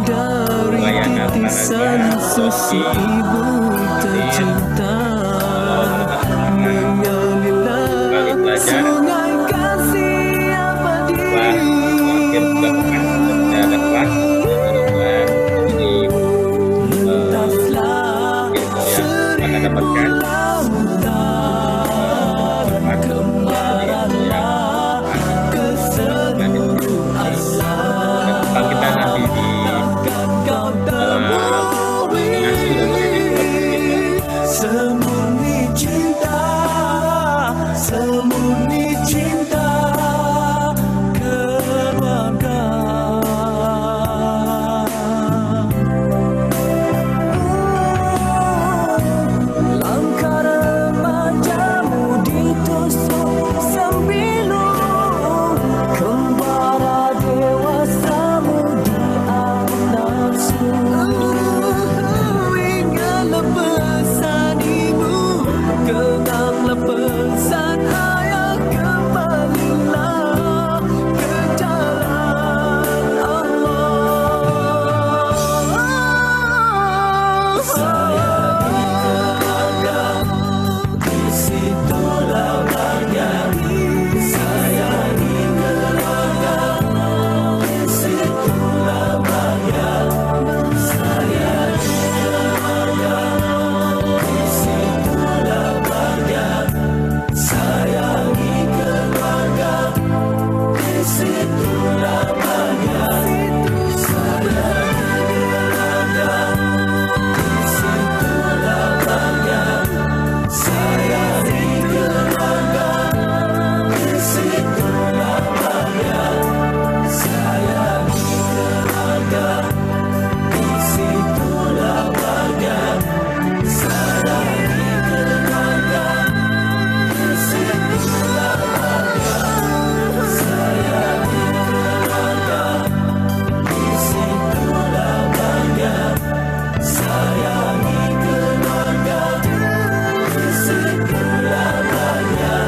dari titisan susu ibu tercinta, mengalirlah sungai kasih abadi. Lintaslah seribu lautan, kemaralah ke seluruh alam. kita nanti di Kau temui semurni cinta, semurni cinta keluarga. Langkah remajamu ditusuk sembilu, kembara dewasamu diambil nafsu. Ingatlah pesan ibu, kenanglah pesan ayah, kembalilah ke jalan Allah. Sayangi keluarga, di situlah bahagia. Sayangi keluarga, di situlah bahagia. Sayangi keluarga, di situlah bahagia. Sayangi keluarga, di situlah bahagia. Sayangi keluarga, di situlah bahagia. Sayangi keluarga, di situlah bahagia. Sayangi keluarga, di situlah bahagia. Sayangi keluarga, di situlah bahagia. Sayangi keluarga, di situlah bahagia. Sayangi keluarga, di situlah bahagia.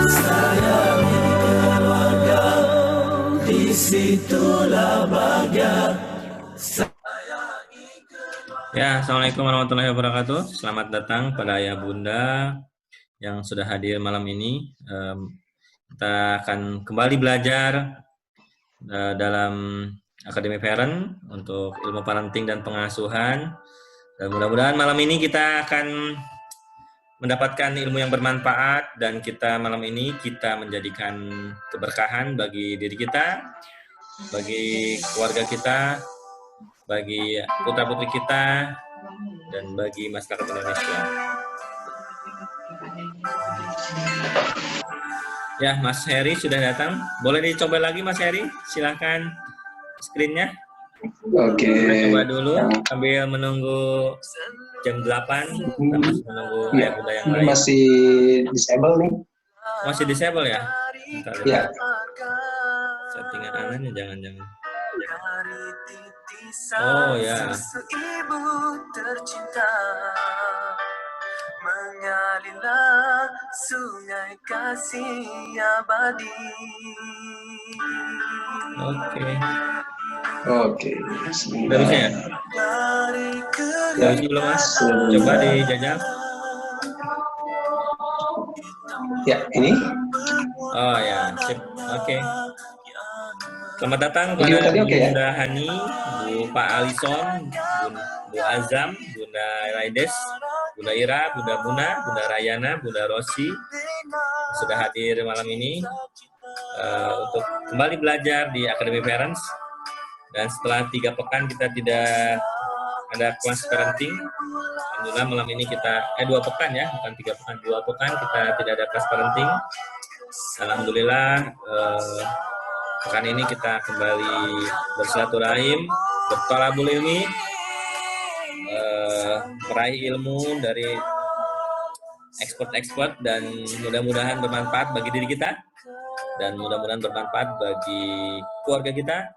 Sayangi keluarga, di situlah bahagia. Ya, Assalamualaikum warahmatullahi wabarakatuh. Selamat datang pada ayah bunda yang sudah hadir malam ini. Kita akan kembali belajar dalam Akademi Parent untuk ilmu parenting dan pengasuhan. Dan mudah-mudahan malam ini kita akan mendapatkan ilmu yang bermanfaat, dan malam ini kita menjadikan keberkahan bagi diri kita, bagi keluarga kita, bagi putra-putri kita, dan bagi masyarakat Indonesia. Ya, Mas Heri sudah datang. Boleh dicoba lagi, Mas Heri? Silahkan screen-nya. Oke. Kita coba dulu sambil menunggu jam 8. Kita masih menunggu ayah bunda yang lain. Masih disable nih. Masih disable ya? Bentar, Ya. Settingan anehnya jangan-jangan. Oh ya. Ibu tercinta, mengalirlah sungai kasih abadi. Oke. Udah bisa ya? Udah bisa belum, Mas? Coba dijajal. Ya, ini. Oh ya, sip. Oke. Selamat datang Video kepada tadi oke ya? Bunda Hani, Bu Pak Alison, Bu Azam, Bunda Raides, Bunda Ira, Bunda Buna, Bunda Rayana, Bunda Rosi sudah hadir malam ini untuk kembali belajar di Akademi Parents. Dan setelah 3 pekan kita tidak ada kelas parenting, alhamdulillah malam ini kita 2 pekan ya, bukan 3 pekan, 2 pekan kita tidak ada kelas parenting. Alhamdulillah pekan ini kita kembali bersilaturahim, bertolabul ilmi, meraih ilmu dari expert-expert, dan mudah-mudahan bermanfaat bagi diri kita, dan mudah-mudahan bermanfaat bagi keluarga kita,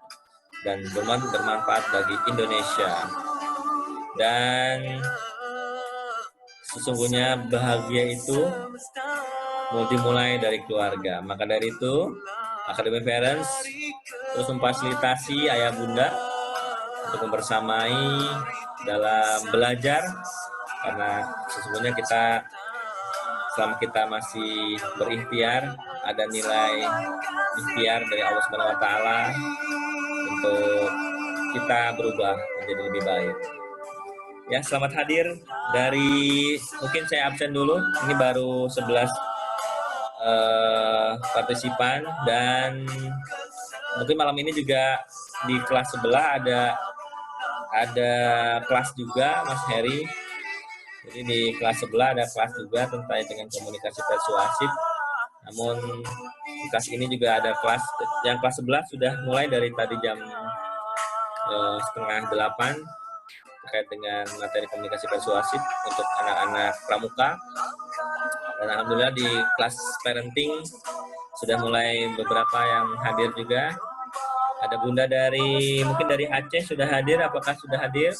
dan bermanfaat bagi Indonesia. Dan sesungguhnya bahagia itu dimulai dari keluarga. Maka dari itu Akademi Parents terus memfasilitasi ayah bunda untuk membersamai dalam belajar, karena sesungguhnya kita selama kita masih berikhtiar, ada nilai ikhtiar dari Allah Subhanahu wa taala untuk kita berubah menjadi lebih baik. Ya, selamat hadir dari, mungkin saya absen dulu, ini baru 11 partisipan, dan mungkin malam ini juga di kelas sebelah ada kelas juga Mas Heri. Jadi di kelas sebelah ada kelas juga terkait dengan komunikasi persuasif. Namun di kelas ini juga ada kelas, yang kelas 11 sudah mulai dari tadi jam 7:30 terkait dengan materi komunikasi persuasif untuk anak-anak pramuka. Dan alhamdulillah di kelas parenting sudah mulai beberapa yang hadir juga. Ada Bunda dari, mungkin dari Aceh sudah hadir, apakah sudah hadir?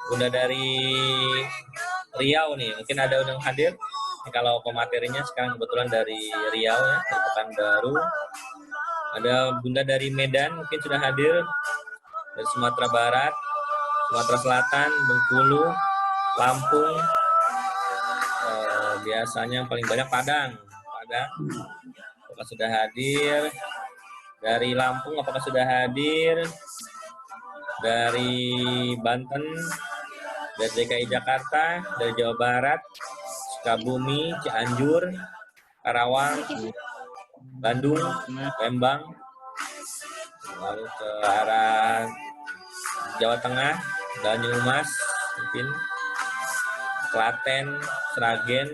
Bunda dari Riau nih, mungkin ada yang hadir. Ini kalau pematerinya sekarang kebetulan dari Riau ya, dari Pekanbaru. Ada Bunda dari Medan, mungkin sudah hadir. Dari Sumatera Barat, Sumatera Selatan, Bengkulu, Lampung. Biasanya yang paling banyak Padang. Apakah sudah hadir? Dari Lampung apakah sudah hadir? Dari Banten, dari DKI Jakarta, dari Jawa Barat, Sukabumi, Cianjur, Karawang, Bandung, Lembang, lalu ke arah Jawa Tengah, Banyumas, mungkin Klaten, Sragen,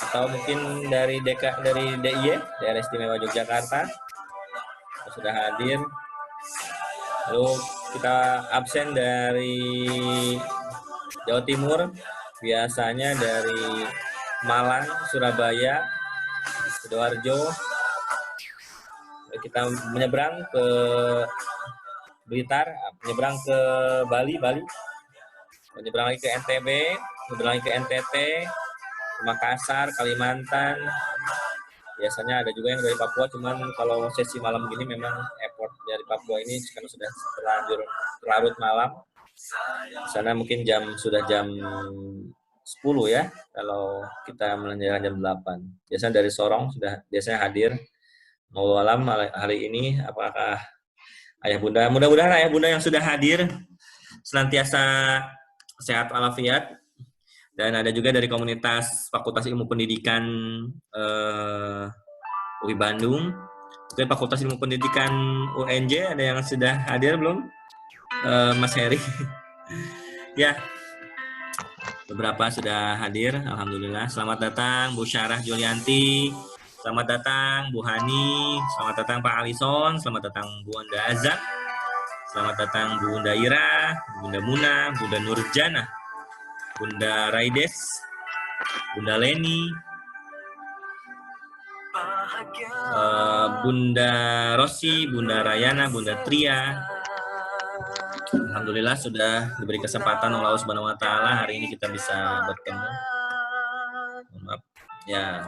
atau mungkin dari DIY, Daerah Istimewa Yogyakarta sudah hadir. Lalu kita absen dari Jawa Timur, biasanya dari Malang, Surabaya, Sidoarjo. Kita menyeberang ke Blitar, menyeberang ke Bali, menyeberang lagi ke NTB, menyeberang lagi ke NTT, Makassar, Kalimantan. Biasanya ada juga yang dari Papua, cuman kalau sesi malam gini memang effort dari Papua ini karena sudah terlanjur larut malam. Di sana mungkin sudah jam 10 ya, kalau kita menanyakan jam 8. Biasanya dari Sorong sudah biasanya hadir. Mau alam hari ini, apakah Ayah Bunda, mudah-mudahan Ayah Bunda yang sudah hadir senantiasa sehat walafiat. Dan ada juga dari komunitas Fakultas Ilmu Pendidikan UI Bandung, mungkin Fakultas Ilmu Pendidikan UNJ, ada yang sudah hadir belum? Mas Heri. Ya, beberapa sudah hadir, alhamdulillah. Selamat datang Bu Syarah Julianti, selamat datang Bu Hani, selamat datang Pak Alison, selamat datang Bu Anda Azak, selamat datang Bu Unda Ira, Bunda Muna, Bunda Nurjana, Bunda Raides, Bunda Leni, Bunda Rosi, Bunda Rayana, Bunda Tria. Alhamdulillah sudah diberi kesempatan oleh Allah Subhanahu wa taala hari ini kita bisa bertemu. Maaf. Ya.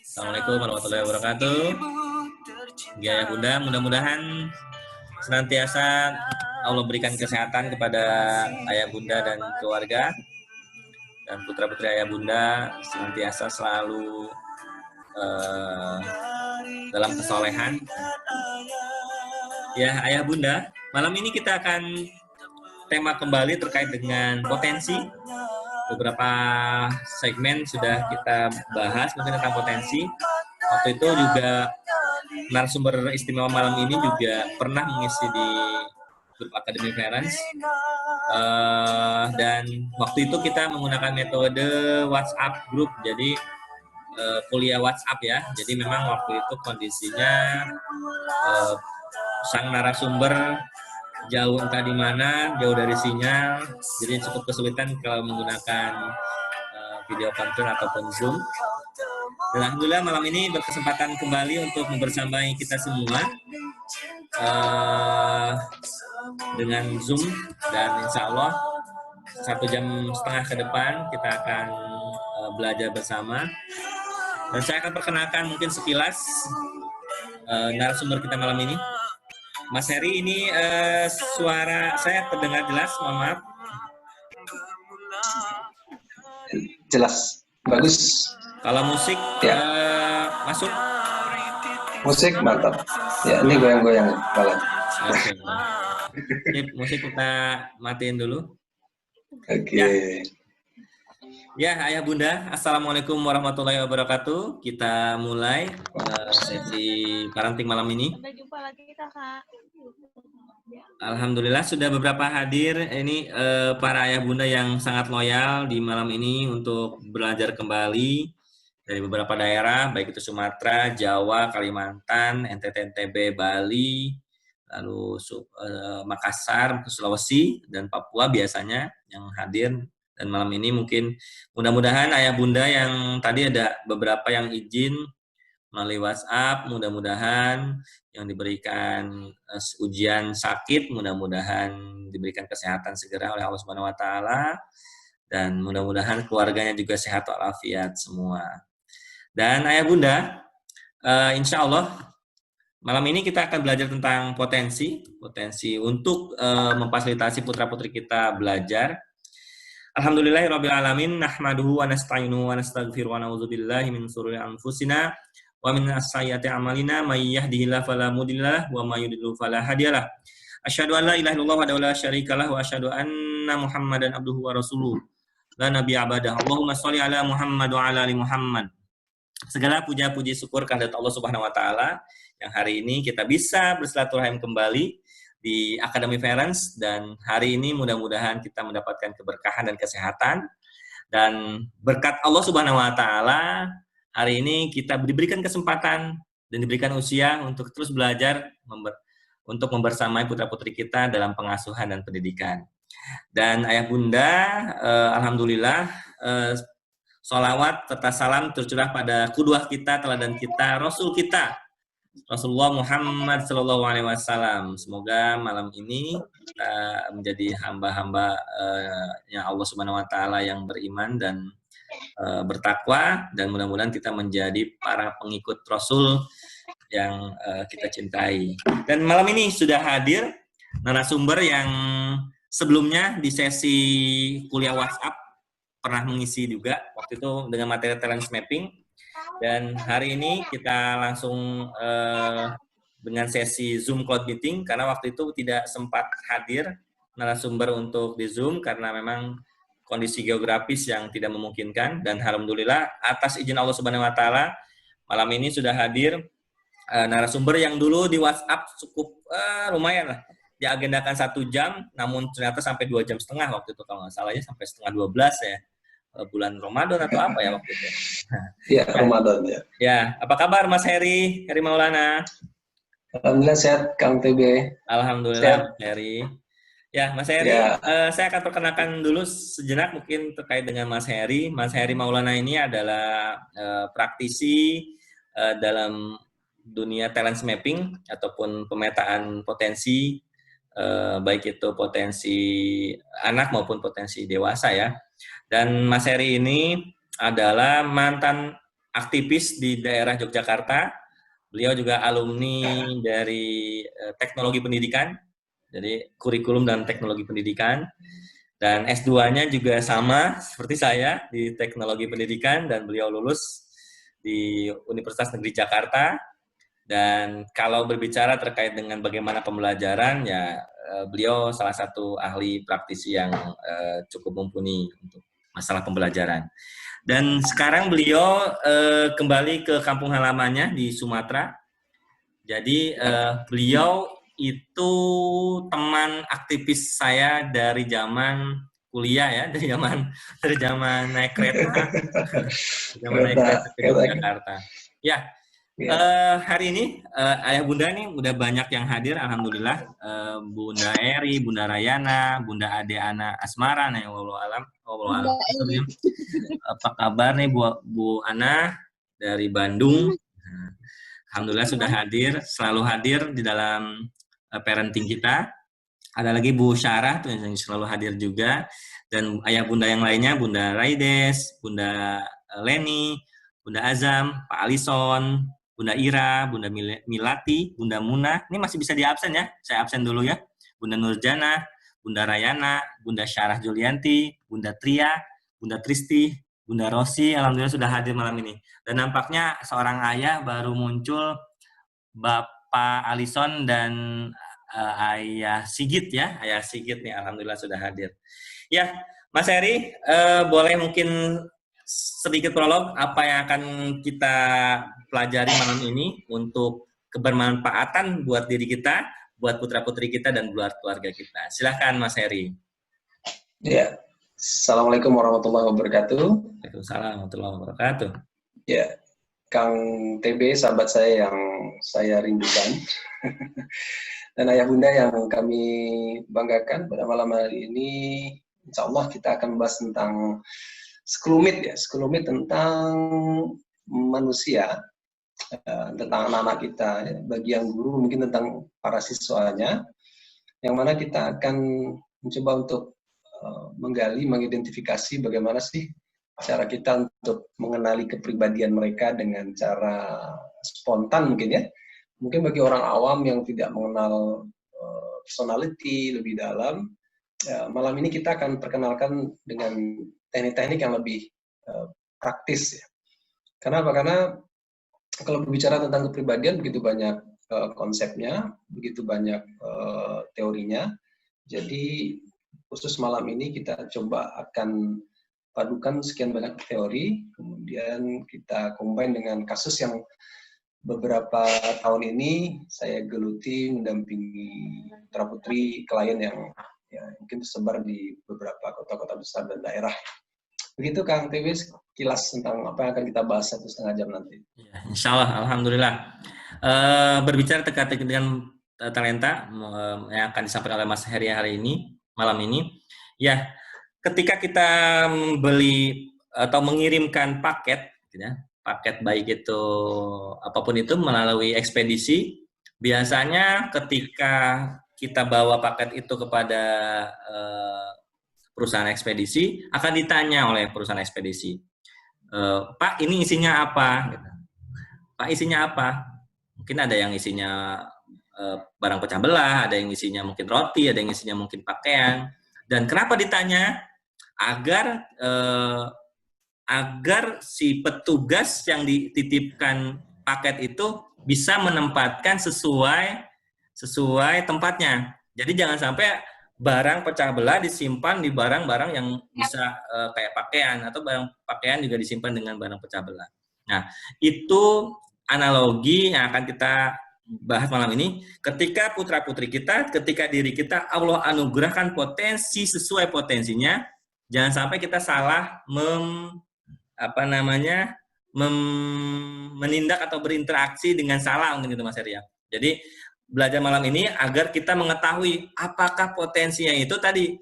Assalamualaikum warahmatullahi wabarakatuh. Ya Bunda, mudah-mudahan senantiasa Allah berikan kesehatan kepada Ayah Bunda dan keluarga, dan putra-putri Ayah Bunda senantiasa selalu dalam kesolehan. Ya Ayah Bunda, malam ini kita akan tema kembali terkait dengan potensi. Beberapa segmen sudah kita bahas mungkin tentang potensi. Waktu itu juga narasumber istimewa malam ini juga pernah mengisi di grup Academy Parents, dan waktu itu kita menggunakan metode WhatsApp group, jadi kuliah WhatsApp ya. Jadi memang waktu itu kondisinya sang narasumber jauh entah di mana, jauh dari sinyal, jadi cukup kesulitan kalau menggunakan video conference ataupun Zoom. Dan alhamdulillah malam ini berkesempatan kembali untuk membersamai kita semua dengan Zoom, dan insya Allah 1,5 jam ke depan kita akan belajar bersama. Dan saya akan perkenalkan mungkin sekilas narasumber kita malam ini. Mas Heri, ini suara saya terdengar jelas, mohon maaf. Jelas, bagus. Kalau musik Ya. masuk? Musik mantap. Ya, ini goyang-goyang banget. Oke. Sip, musik kita matiin dulu. Oke. Ya, Ayah Bunda, Assalamualaikum warahmatullahi wabarakatuh. Kita mulai sesi parenting malam ini. Sampai jumpa lagi Kakak. Alhamdulillah sudah beberapa hadir ini para ayah bunda yang sangat loyal di malam ini untuk belajar kembali dari beberapa daerah, baik itu Sumatera, Jawa, Kalimantan, NTT, NTB, Bali, lalu Makassar, Sulawesi, dan Papua biasanya yang hadir. Dan malam ini mungkin mudah-mudahan ayah bunda yang tadi ada beberapa yang izin melalui WhatsApp, mudah-mudahan yang diberikan ujian sakit, mudah-mudahan diberikan kesehatan segera oleh Allah Subhanahu wa taala, dan mudah-mudahan keluarganya juga sehat walafiat semua. Dan ayah bunda, insya Allah malam ini kita akan belajar tentang potensi untuk memfasilitasi putra-putri kita belajar. Alhamdulillahirabbil alamin, nahmaduhu wa nasta'inuhu wa nastaghfiruhu wa na'udzubillahi min shururi anfusina wa min sayyiati a'malina may yahdihillahu fala mudhillalah wa may yudhlil fala hadiyalah. Asyhadu an la ilaha illallah wa la syarikalah wa asyhadu anna Muhammadan abduhu wa rasuluh. La nabiyya ba'dahu. Allahumma shalli ala Muhammad wa ala ali Muhammad. Segala puja puji syukur kehadirat Allah Subhanahu wa taala yang hari ini kita bisa bersilaturahim kembali di Academy Parents, dan hari ini mudah-mudahan kita mendapatkan keberkahan dan kesehatan, dan berkat Allah Subhanahu wa taala hari ini kita diberikan kesempatan dan diberikan usia untuk terus belajar untuk membersamai putra-putri kita dalam pengasuhan dan pendidikan. Dan ayah bunda, alhamdulillah sholawat serta salam tercurah pada qudwah kita, teladan kita, Rasul kita, Rasulullah Muhammad Sallallahu Alaihi Wasallam. Semoga malam ini kita menjadi hamba-hamba yang Allah Subhanahu Wa Taala yang beriman dan bertakwa, dan mudah-mudahan kita menjadi para pengikut Rasul yang kita cintai. Dan malam ini sudah hadir narasumber yang sebelumnya di sesi kuliah WhatsApp pernah mengisi juga waktu itu dengan materi talent mapping. Dan hari ini kita langsung dengan sesi Zoom Cloud Meeting, karena waktu itu tidak sempat hadir narasumber untuk di Zoom karena memang kondisi geografis yang tidak memungkinkan. Dan alhamdulillah atas izin Allah Subhanahu wa taala malam ini sudah hadir narasumber yang dulu di WhatsApp cukup lumayan lah, diagendakan 1 jam, namun ternyata sampai 2 jam setengah waktu itu, kalau nggak salahnya sampai setengah 12 ya. Bulan Ramadan atau apa ya waktu itu? Ya, Ramadan ya. Ya, apa kabar Mas Heri Maulana? Alhamdulillah sehat, Kang TB. Alhamdulillah, Mas Heri. Ya, Mas Heri, saya akan perkenalkan dulu sejenak mungkin terkait dengan Mas Heri. Mas Heri Maulana ini adalah praktisi dalam dunia talent mapping ataupun pemetaan potensi, baik itu potensi anak maupun potensi dewasa ya. Dan Mas Heri ini adalah mantan aktivis di daerah Yogyakarta. Beliau juga alumni dari teknologi pendidikan, jadi kurikulum dan teknologi pendidikan. Dan S2-nya juga sama seperti saya di teknologi pendidikan, dan beliau lulus di Universitas Negeri Jakarta. Dan kalau berbicara terkait dengan bagaimana pembelajaran, ya beliau salah satu ahli praktisi yang cukup mumpuni untuk masalah pembelajaran. Dan sekarang beliau kembali ke kampung halamannya di Sumatera. Jadi beliau itu teman aktivis saya dari zaman kuliah ya, dari zaman naik kereta, ke Jakarta. Ya. Hari ini ayah bunda nih udah banyak yang hadir, alhamdulillah. Bunda Eri, Bunda Rayana, Bunda Ade Ana Asmara, nih wallahu alam. Apa kabar nih Bu Ana dari Bandung? Alhamdulillah sudah hadir, selalu hadir di dalam parenting kita. Ada lagi Bu Syarah tuh yang selalu hadir juga, dan ayah bunda yang lainnya, Bunda Raides, Bunda Leni, Bunda Azam, Pak Alison, Bunda Ira, Bunda Milati, Bunda Muna. Ini masih bisa di absen ya. Saya absen dulu ya. Bunda Nurjana, Bunda Rayana, Bunda Syarah Julianti, Bunda Tria, Bunda Tristi, Bunda Rosi, alhamdulillah sudah hadir malam ini. Dan nampaknya seorang ayah baru muncul, Bapak Alison dan Ayah Sigit ya. Ayah Sigit nih, alhamdulillah sudah hadir. Ya, Mas Heri, boleh mungkin sedikit prolog apa yang akan kita pelajari malam ini untuk kebermanfaatan buat diri kita, buat putra-putri kita, dan buat keluarga kita. Silahkan Mas Heri. Ya, Assalamualaikum warahmatullahi wabarakatuh. Waalaikumsalam warahmatullahi wabarakatuh. Ya, Kang TB, sahabat saya yang saya rindukan. Dan ayah bunda yang kami banggakan pada malam hari ini, insya Allah kita akan membahas tentang sekelumit tentang manusia, tentang anak-anak kita, ya. Bagi yang guru mungkin tentang para siswanya, yang mana kita akan mencoba untuk menggali, mengidentifikasi bagaimana sih cara kita untuk mengenali kepribadian mereka dengan cara spontan mungkin ya. Mungkin bagi orang awam yang tidak mengenal personality lebih dalam, malam ini kita akan perkenalkan dengan teknik-teknik yang lebih praktis ya. Kenapa? Karena kalau berbicara tentang kepribadian begitu banyak konsepnya, begitu banyak teorinya. Jadi khusus malam ini kita coba akan padukan sekian banyak teori, kemudian kita combine dengan kasus yang beberapa tahun ini saya geluti mendampingi putra-putri klien yang ya, mungkin tersebar di beberapa kota-kota besar dan daerah. Begitu Kang TB, kilas tentang apa yang akan kita bahas 1,5 jam nanti. Ya, insya Allah, alhamdulillah. Berbicara terkait dengan talenta yang akan disampaikan oleh Mas Heri hari ini, malam ini, ya, ketika kita membeli atau mengirimkan paket, ya, paket baik itu apapun itu melalui ekspedisi, biasanya ketika kita bawa paket itu kepada perusahaan ekspedisi, akan ditanya oleh perusahaan ekspedisi, Pak, ini isinya apa? Pak, isinya apa? Mungkin ada yang isinya barang pecah belah, ada yang isinya mungkin roti, ada yang isinya mungkin pakaian. Dan kenapa ditanya? Agar si petugas yang dititipkan paket itu bisa menempatkan sesuai tempatnya. Jadi jangan sampai barang pecah belah disimpan di barang-barang yang bisa kayak pakaian, atau barang pakaian juga disimpan dengan barang pecah belah. Nah, itu analogi yang akan kita bahas malam ini. Ketika putra-putri kita, ketika diri kita, Allah anugerahkan potensi sesuai potensinya, jangan sampai kita salah menindak atau berinteraksi dengan salah, mungkin itu Mas Heri ya. Jadi belajar malam ini agar kita mengetahui apakah potensinya itu tadi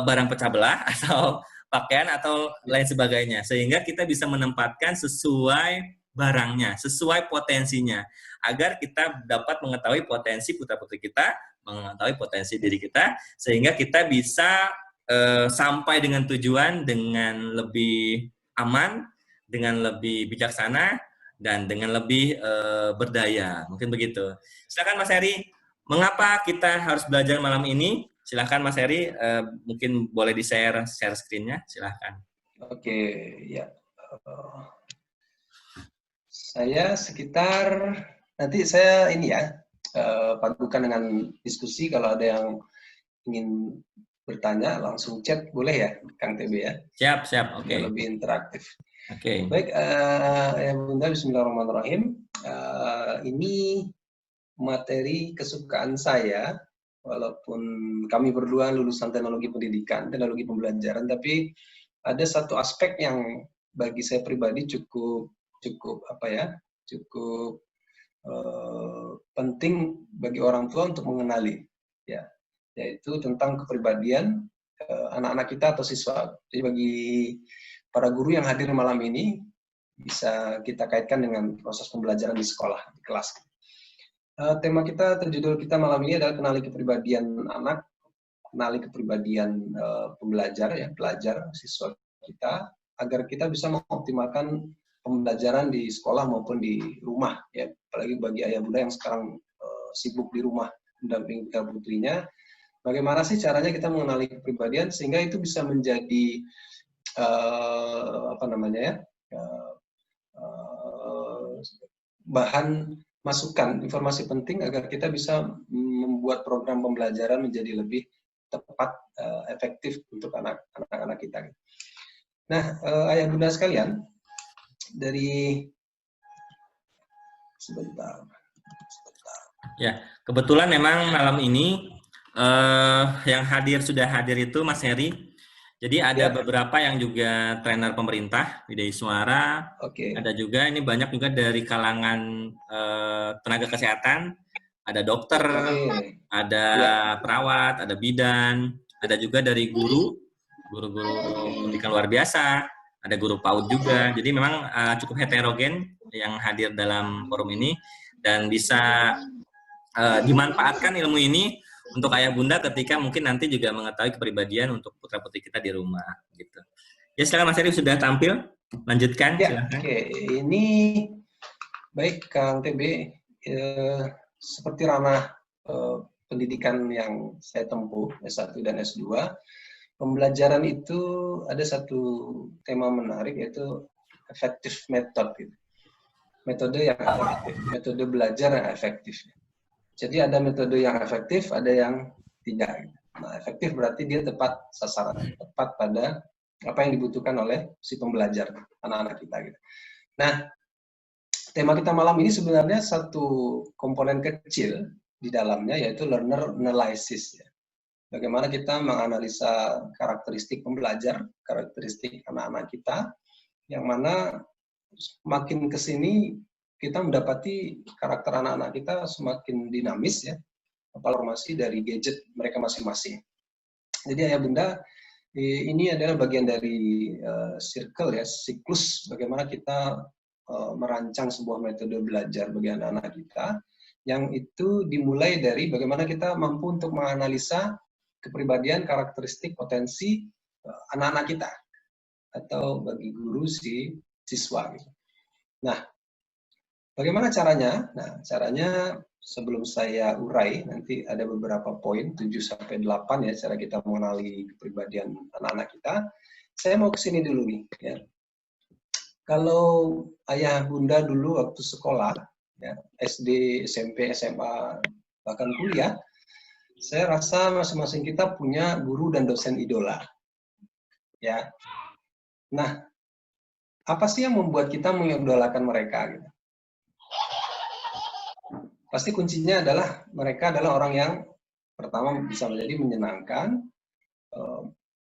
barang pecah belah atau pakaian atau lain sebagainya, sehingga kita bisa menempatkan sesuai barangnya, sesuai potensinya, agar kita dapat mengetahui potensi putra-putri kita, mengetahui potensi diri kita, sehingga kita bisa sampai dengan tujuan dengan lebih aman, dengan lebih bijaksana, dan dengan lebih berdaya. Mungkin begitu. Silakan Mas Heri, mengapa kita harus belajar malam ini? Silakan Mas Heri, mungkin boleh di-share screen-nya, silakan. Oke, ya. Saya sekitar, nanti saya ini ya, padukan dengan diskusi. Kalau ada yang ingin bertanya, langsung chat boleh ya, Kang TB ya? Siap, oke. Lebih interaktif. Oke. Baik, ya Bunda, bismillahirrahmanirrahim. Ini materi kesukaan saya, walaupun kami berdua lulusan teknologi pendidikan, teknologi pembelajaran, tapi ada satu aspek yang bagi saya pribadi cukup penting bagi orang tua untuk mengenali, ya, yaitu tentang kepribadian anak-anak kita atau siswa. Jadi bagi para guru yang hadir malam ini bisa kita kaitkan dengan proses pembelajaran di sekolah, di kelas. Tema kita, terjudul kita malam ini adalah kenali kepribadian anak, kenali kepribadian pembelajar, ya, pelajar, siswa kita, agar kita bisa mengoptimalkan pembelajaran di sekolah maupun di rumah, ya. Apalagi bagi ayah bunda yang sekarang sibuk di rumah mendampingi putra putrinya, bagaimana sih caranya kita mengenali kepribadian sehingga itu bisa menjadi bahan masukan informasi penting agar kita bisa membuat program pembelajaran menjadi lebih tepat, efektif untuk anak-anak kita. Nah, ayah bunda sekalian, dari sebentar. Ya, kebetulan memang malam ini yang sudah hadir itu Mas Heri. Jadi ada beberapa yang juga trainer pemerintah di Suara. Ada juga ini banyak juga dari kalangan tenaga kesehatan. Ada dokter, ada perawat, ada bidan, ada juga dari guru-guru pendidikan luar biasa, ada guru PAUD juga. Jadi memang cukup heterogen yang hadir dalam forum ini dan bisa dimanfaatkan ilmu ini untuk ayah bunda ketika mungkin nanti juga mengetahui kepribadian untuk putra putri kita di rumah gitu. Ya, silakan Mas Heri, sudah tampil, lanjutkan. Ya, oke. Ini baik Kang TB, seperti ranah pendidikan yang saya tempuh S1 dan S2, pembelajaran itu ada satu tema menarik yaitu effective method gitu. Metode yang efektif, metode belajar yang efektif. Jadi ada metode yang efektif, ada yang tidak. Nah, efektif berarti dia tepat sasaran, tepat pada apa yang dibutuhkan oleh si pembelajar, anak-anak kita. Gitu. Nah, tema kita malam ini sebenarnya satu komponen kecil di dalamnya, yaitu learner analysis. Ya. Bagaimana kita menganalisa karakteristik pembelajar, karakteristik anak-anak kita, yang mana makin ke sini kita mendapati karakter anak-anak kita semakin dinamis, ya, informasi dari gadget mereka masing-masing. Jadi ayah bunda, ini adalah bagian dari circle, ya, siklus bagaimana kita merancang sebuah metode belajar bagi anak-anak kita, yang itu dimulai dari bagaimana kita mampu untuk menganalisa kepribadian, karakteristik, potensi anak-anak kita, atau bagi guru si siswa. Gitu. Nah, bagaimana caranya? Nah, caranya sebelum saya urai, nanti ada beberapa poin, 7-8 ya, cara kita mengenali kepribadian anak-anak kita. Saya mau ke sini dulu nih. Ya. Kalau ayah bunda dulu waktu sekolah, ya, SD, SMP, SMA, bahkan kuliah, saya rasa masing-masing kita punya guru dan dosen idola. Ya. Nah, apa sih yang membuat kita mengidolakan mereka? Gitu? Pasti kuncinya adalah mereka adalah orang yang pertama bisa menjadi menyenangkan,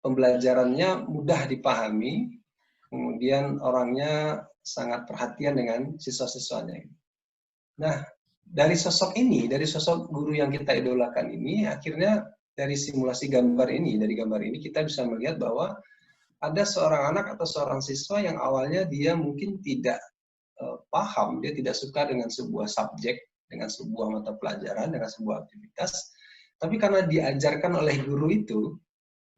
pembelajarannya mudah dipahami, kemudian orangnya sangat perhatian dengan siswa-siswanya. Nah, dari sosok ini, dari sosok guru yang kita idolakan ini, akhirnya dari simulasi gambar ini, dari gambar ini kita bisa melihat bahwa ada seorang anak atau seorang siswa yang awalnya dia mungkin tidak paham, dia tidak suka dengan sebuah subjek, dengan sebuah mata pelajaran, dengan sebuah aktivitas, tapi karena diajarkan oleh guru itu,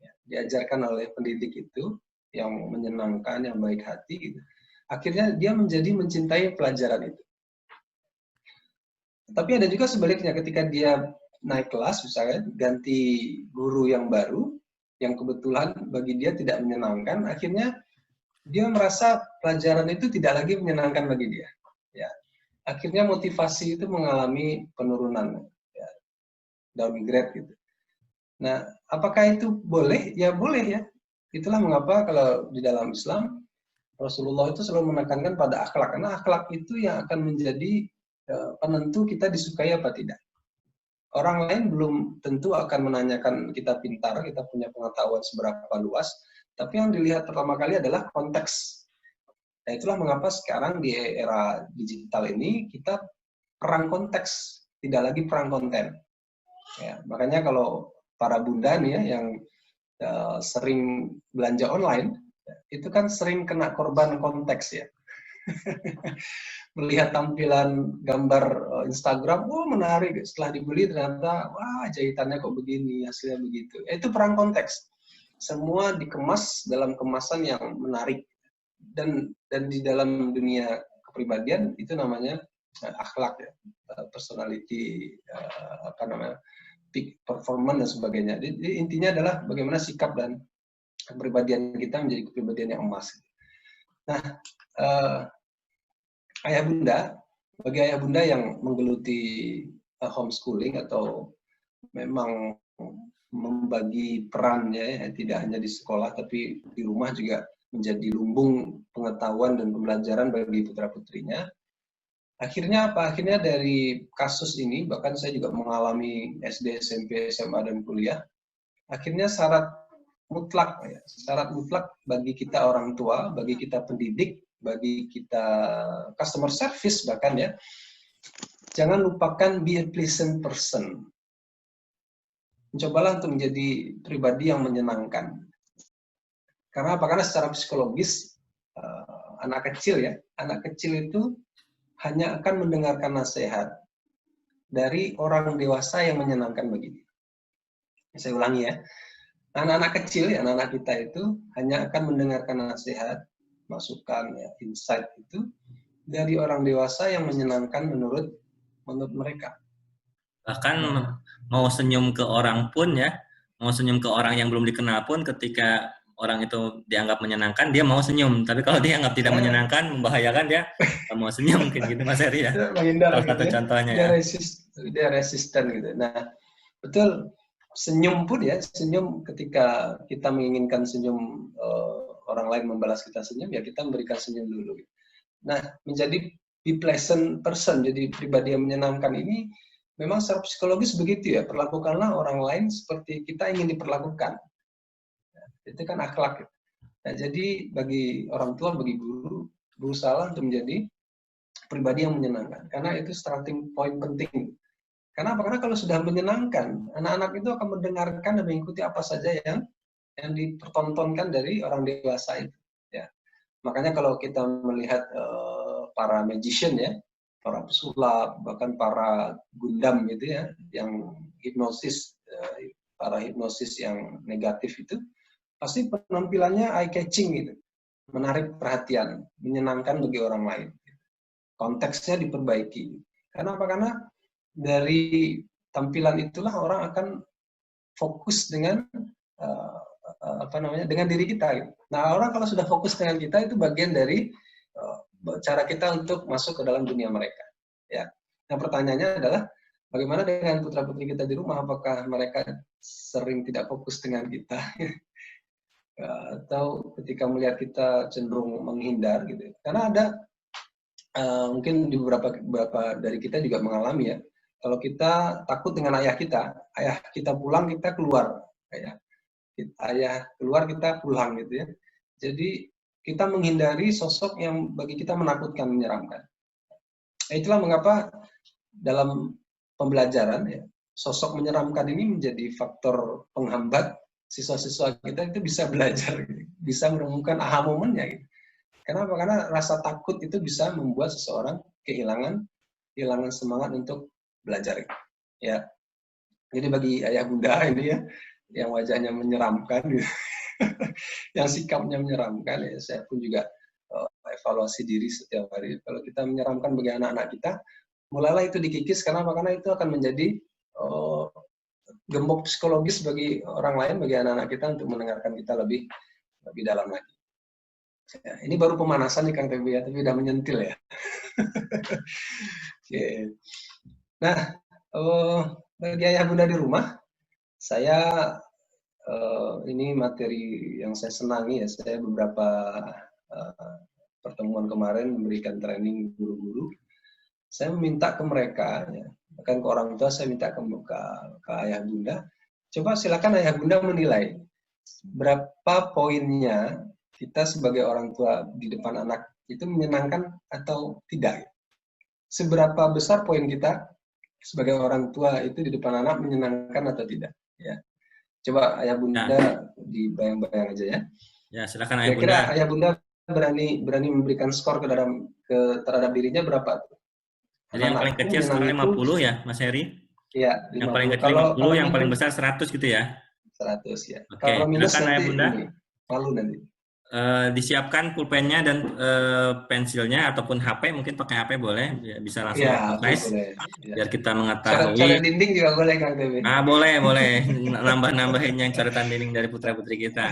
ya, diajarkan oleh pendidik itu, yang menyenangkan, yang baik hati, gitu, akhirnya dia menjadi mencintai pelajaran itu. Tapi ada juga sebaliknya, ketika dia naik kelas, misalnya ganti guru yang baru, yang kebetulan bagi dia tidak menyenangkan, akhirnya dia merasa pelajaran itu tidak lagi menyenangkan bagi dia. Ya. Akhirnya motivasi itu mengalami penurunan, ya, downgrade gitu. Nah, apakah itu boleh? Ya boleh ya. Itulah mengapa kalau di dalam Islam Rasulullah itu selalu menekankan pada akhlak, karena akhlak itu yang akan menjadi penentu kita disukai apa tidak. Orang lain belum tentu akan menanyakan kita pintar, kita punya pengetahuan seberapa luas, tapi yang dilihat pertama kali adalah konteks. Nah, itulah mengapa sekarang di era digital ini kita perang konteks, tidak lagi perang konten. Ya, makanya kalau para bunda nih ya, yang sering belanja online, itu kan sering kena korban konteks ya. Melihat tampilan gambar Instagram, oh menarik, setelah dibeli ternyata, wah jahitannya kok begini, hasilnya begitu. Itu perang konteks. Semua dikemas dalam kemasan yang menarik. dan di dalam dunia kepribadian itu namanya akhlak ya, personality, apa namanya, peak performance dan sebagainya. Jadi intinya adalah bagaimana sikap dan kepribadian kita menjadi kepribadian yang emas. Nah, bagi ayah bunda yang menggeluti homeschooling atau memang membagi perannya, tidak hanya di sekolah tapi di rumah juga menjadi lumbung pengetahuan dan pembelajaran bagi putra-putrinya. Akhirnya apa? Akhirnya dari kasus ini, bahkan saya juga mengalami SD, SMP, SMA, dan kuliah, akhirnya syarat mutlak bagi kita orang tua, bagi kita pendidik, bagi kita customer service bahkan ya, jangan lupakan be a pleasant person. Mencobalah untuk menjadi pribadi yang menyenangkan. Karena apa? Karena secara psikologis anak kecil itu hanya akan mendengarkan nasihat dari orang dewasa yang menyenangkan bagi dia. Saya ulangi ya, anak-anak kecil, anak-anak kita itu hanya akan mendengarkan nasihat, masukan, ya, insight itu dari orang dewasa yang menyenangkan menurut mereka. Bahkan mau senyum ke orang pun ya, mau senyum ke orang yang belum dikenal pun, ketika orang itu dianggap menyenangkan, dia mau senyum. Tapi kalau dianggap tidak menyenangkan, membahayakan, dia nggak mau senyum, mungkin gitu Mas Heri ya. Menghindar, salah satu gitu, contohnya dia resisten gitu. Nah, betul, senyum pun ya, senyum ketika kita menginginkan senyum orang lain membalas kita senyum, ya kita memberikan senyum dulu. Nah, menjadi be pleasant person, jadi pribadi yang menyenangkan ini memang secara psikologis begitu ya, perlakukanlah orang lain seperti kita ingin diperlakukan. Nah, itu kan akhlak. Nah, jadi bagi orang tua, bagi guru, berusaha untuk menjadi pribadi yang menyenangkan. Karena itu starting point penting. Karena apa? Karena kalau sudah menyenangkan, anak-anak itu akan mendengarkan dan mengikuti apa saja yang dipertontonkan dari orang dewasa itu. Ya. Makanya kalau kita melihat para magician ya, para pesulap, bahkan para gundam gitu ya, yang hipnosis, para hipnosis yang negatif itu, pasti penampilannya eye-catching gitu, menarik perhatian, menyenangkan bagi orang lain. Konteksnya diperbaiki. Karena apa? Karena dari tampilan itulah orang akan fokus dengan dengan diri kita. Gitu. Nah, orang kalau sudah fokus dengan kita, itu bagian dari cara kita untuk masuk ke dalam dunia mereka. Ya. Nah, pertanyaannya adalah bagaimana dengan putra-putri kita di rumah? Apakah mereka sering tidak fokus dengan kita? Atau ketika melihat kita cenderung menghindar gitu? Karena ada mungkin di beberapa dari kita juga mengalami ya. Kalau kita takut dengan ayah kita pulang, kita keluar. Ayah keluar, kita pulang gitu ya. Jadi kita menghindari sosok yang bagi kita menakutkan, menyeramkan. Itulah mengapa dalam pembelajaran ya, sosok menyeramkan ini menjadi faktor penghambat siswa-siswa kita itu bisa belajar, gitu. Bisa menemukan aha momennya. Gitu. Kenapa? Karena rasa takut itu bisa membuat seseorang kehilangan semangat untuk belajar. Gitu. Ya. Jadi bagi ayah bunda ini ya, yang wajahnya menyeramkan, gitu. Yang sikapnya menyeramkan, ya saya pun juga evaluasi diri setiap hari. Kalau kita menyeramkan bagi anak-anak kita, mulailah itu dikikis. Kenapa? Karena itu akan menjadi gembok psikologis bagi orang lain, bagi anak-anak kita untuk mendengarkan kita lebih dalam lagi. Ya, ini baru pemanasan nih Kang TB ya, tapi udah menyentil ya. Okay. Nah, bagi ayah bunda di rumah, saya ini materi yang saya senangi ya. Saya beberapa pertemuan kemarin memberikan training guru-guru. Saya meminta ke mereka, ya, bahkan ke orang tua, saya minta ke ayah bunda. Coba silakan ayah bunda menilai berapa poinnya kita sebagai orang tua di depan anak itu menyenangkan atau tidak. Seberapa besar poin kita sebagai orang tua itu di depan anak menyenangkan atau tidak. Ya. Coba ayah bunda dibayang-bayang aja ya. Ya, silakan ayah bunda. Kira-kira ayah bunda berani memberikan skor terhadap dirinya berapa? Jadi yang paling kecil skor 50 ya, Mas Heri? Iya, 50. Yang paling kecil 50, yang paling besar 100 gitu ya? 100 ya. Oke, kalau minus silakan ayah bunda. Malu nanti. disiapkan pulpennya dan pensilnya ataupun HP, mungkin pakai HP boleh, bisa langsung Ya, exercise boleh. Ya. biar kita Coret-coret mengetahui. dinding juga boleh Kang TB. Boleh nambah-nambahin yang coretan dinding dari putra-putri kita.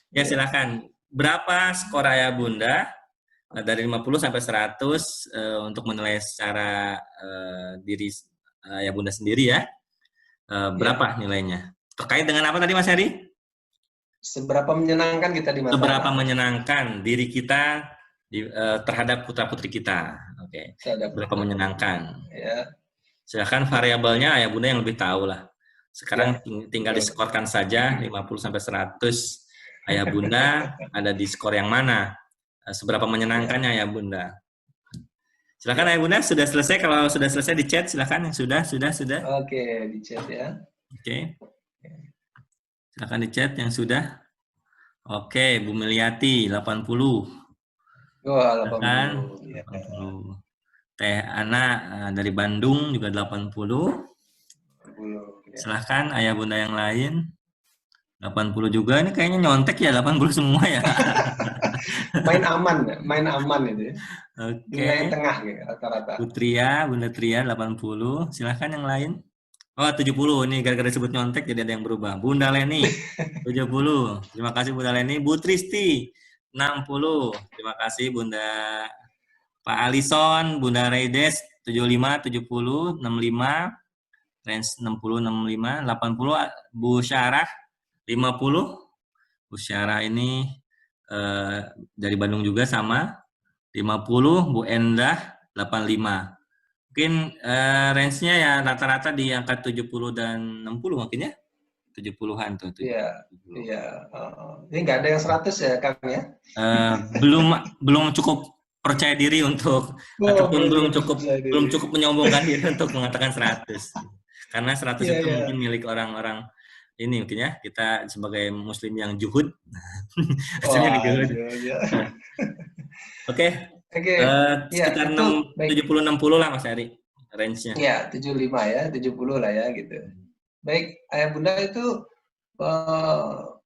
Ya, silakan. Berapa skor ayah bunda dari 50 sampai 100 untuk menilai secara diri ayah bunda sendiri ya? Berapa nilainya? Terkait dengan apa tadi Mas Heri? Seberapa menyenangkan kita di mata Seberapa anak. menyenangkan diri kita terhadap putra-putri kita. Oke. Seberapa menyenangkan. Ya. Silakan variabelnya ayah bunda yang lebih tahu lah. Sekarang tinggal Betul. diskorkan saja 50 sampai 100. Ayah bunda ada di skor yang mana? Seberapa menyenangkannya ayah bunda? Silakan ayah bunda, sudah selesai. Kalau sudah selesai di chat, silakan yang sudah. Oke, di chat ya. Oke. Silakan di chat yang sudah. Oke, Bu Meliati 80. Wah, 80. Silakan, Ya. 80. Teh Ana dari Bandung juga 80. 80 ya. Silahkan ayah bunda yang lain. 80 juga, ini kayaknya nyontek ya 80 semua ya. Main aman itu ya. Oke. Nilai tengah ya rata-rata. Bunda Tria 80. Silahkan yang lain. Oh, 70. Ini gara-gara disebut nyontek jadi ada yang berubah. Bunda Leni 70. Terima kasih Bunda Leni. Bu Tristi 60. Terima kasih Bunda Pak Alison, Bunda Raides 75, 70, 65. Range 60, 65, 80. Bu Syarah 50. Bu Syarah ini dari Bandung juga sama. 50. Bu Endah 85. Mungkin range-nya ya rata-rata di angka 70 dan 60 mungkin ya. 70-an tuh. Iya. Ini nggak ada yang 100 ya, Kang ya? Belum cukup percaya diri untuk ataupun belum cukup menyombongkan diri untuk mengatakan 100. Karena 100 itu mungkin milik orang-orang ini mungkin ya, kita sebagai muslim yang juhud. Oke. Sekitar 70-60 lah Mas Heri range-nya. Ya, 75 ya, 70 lah ya gitu. Baik, ayah bunda itu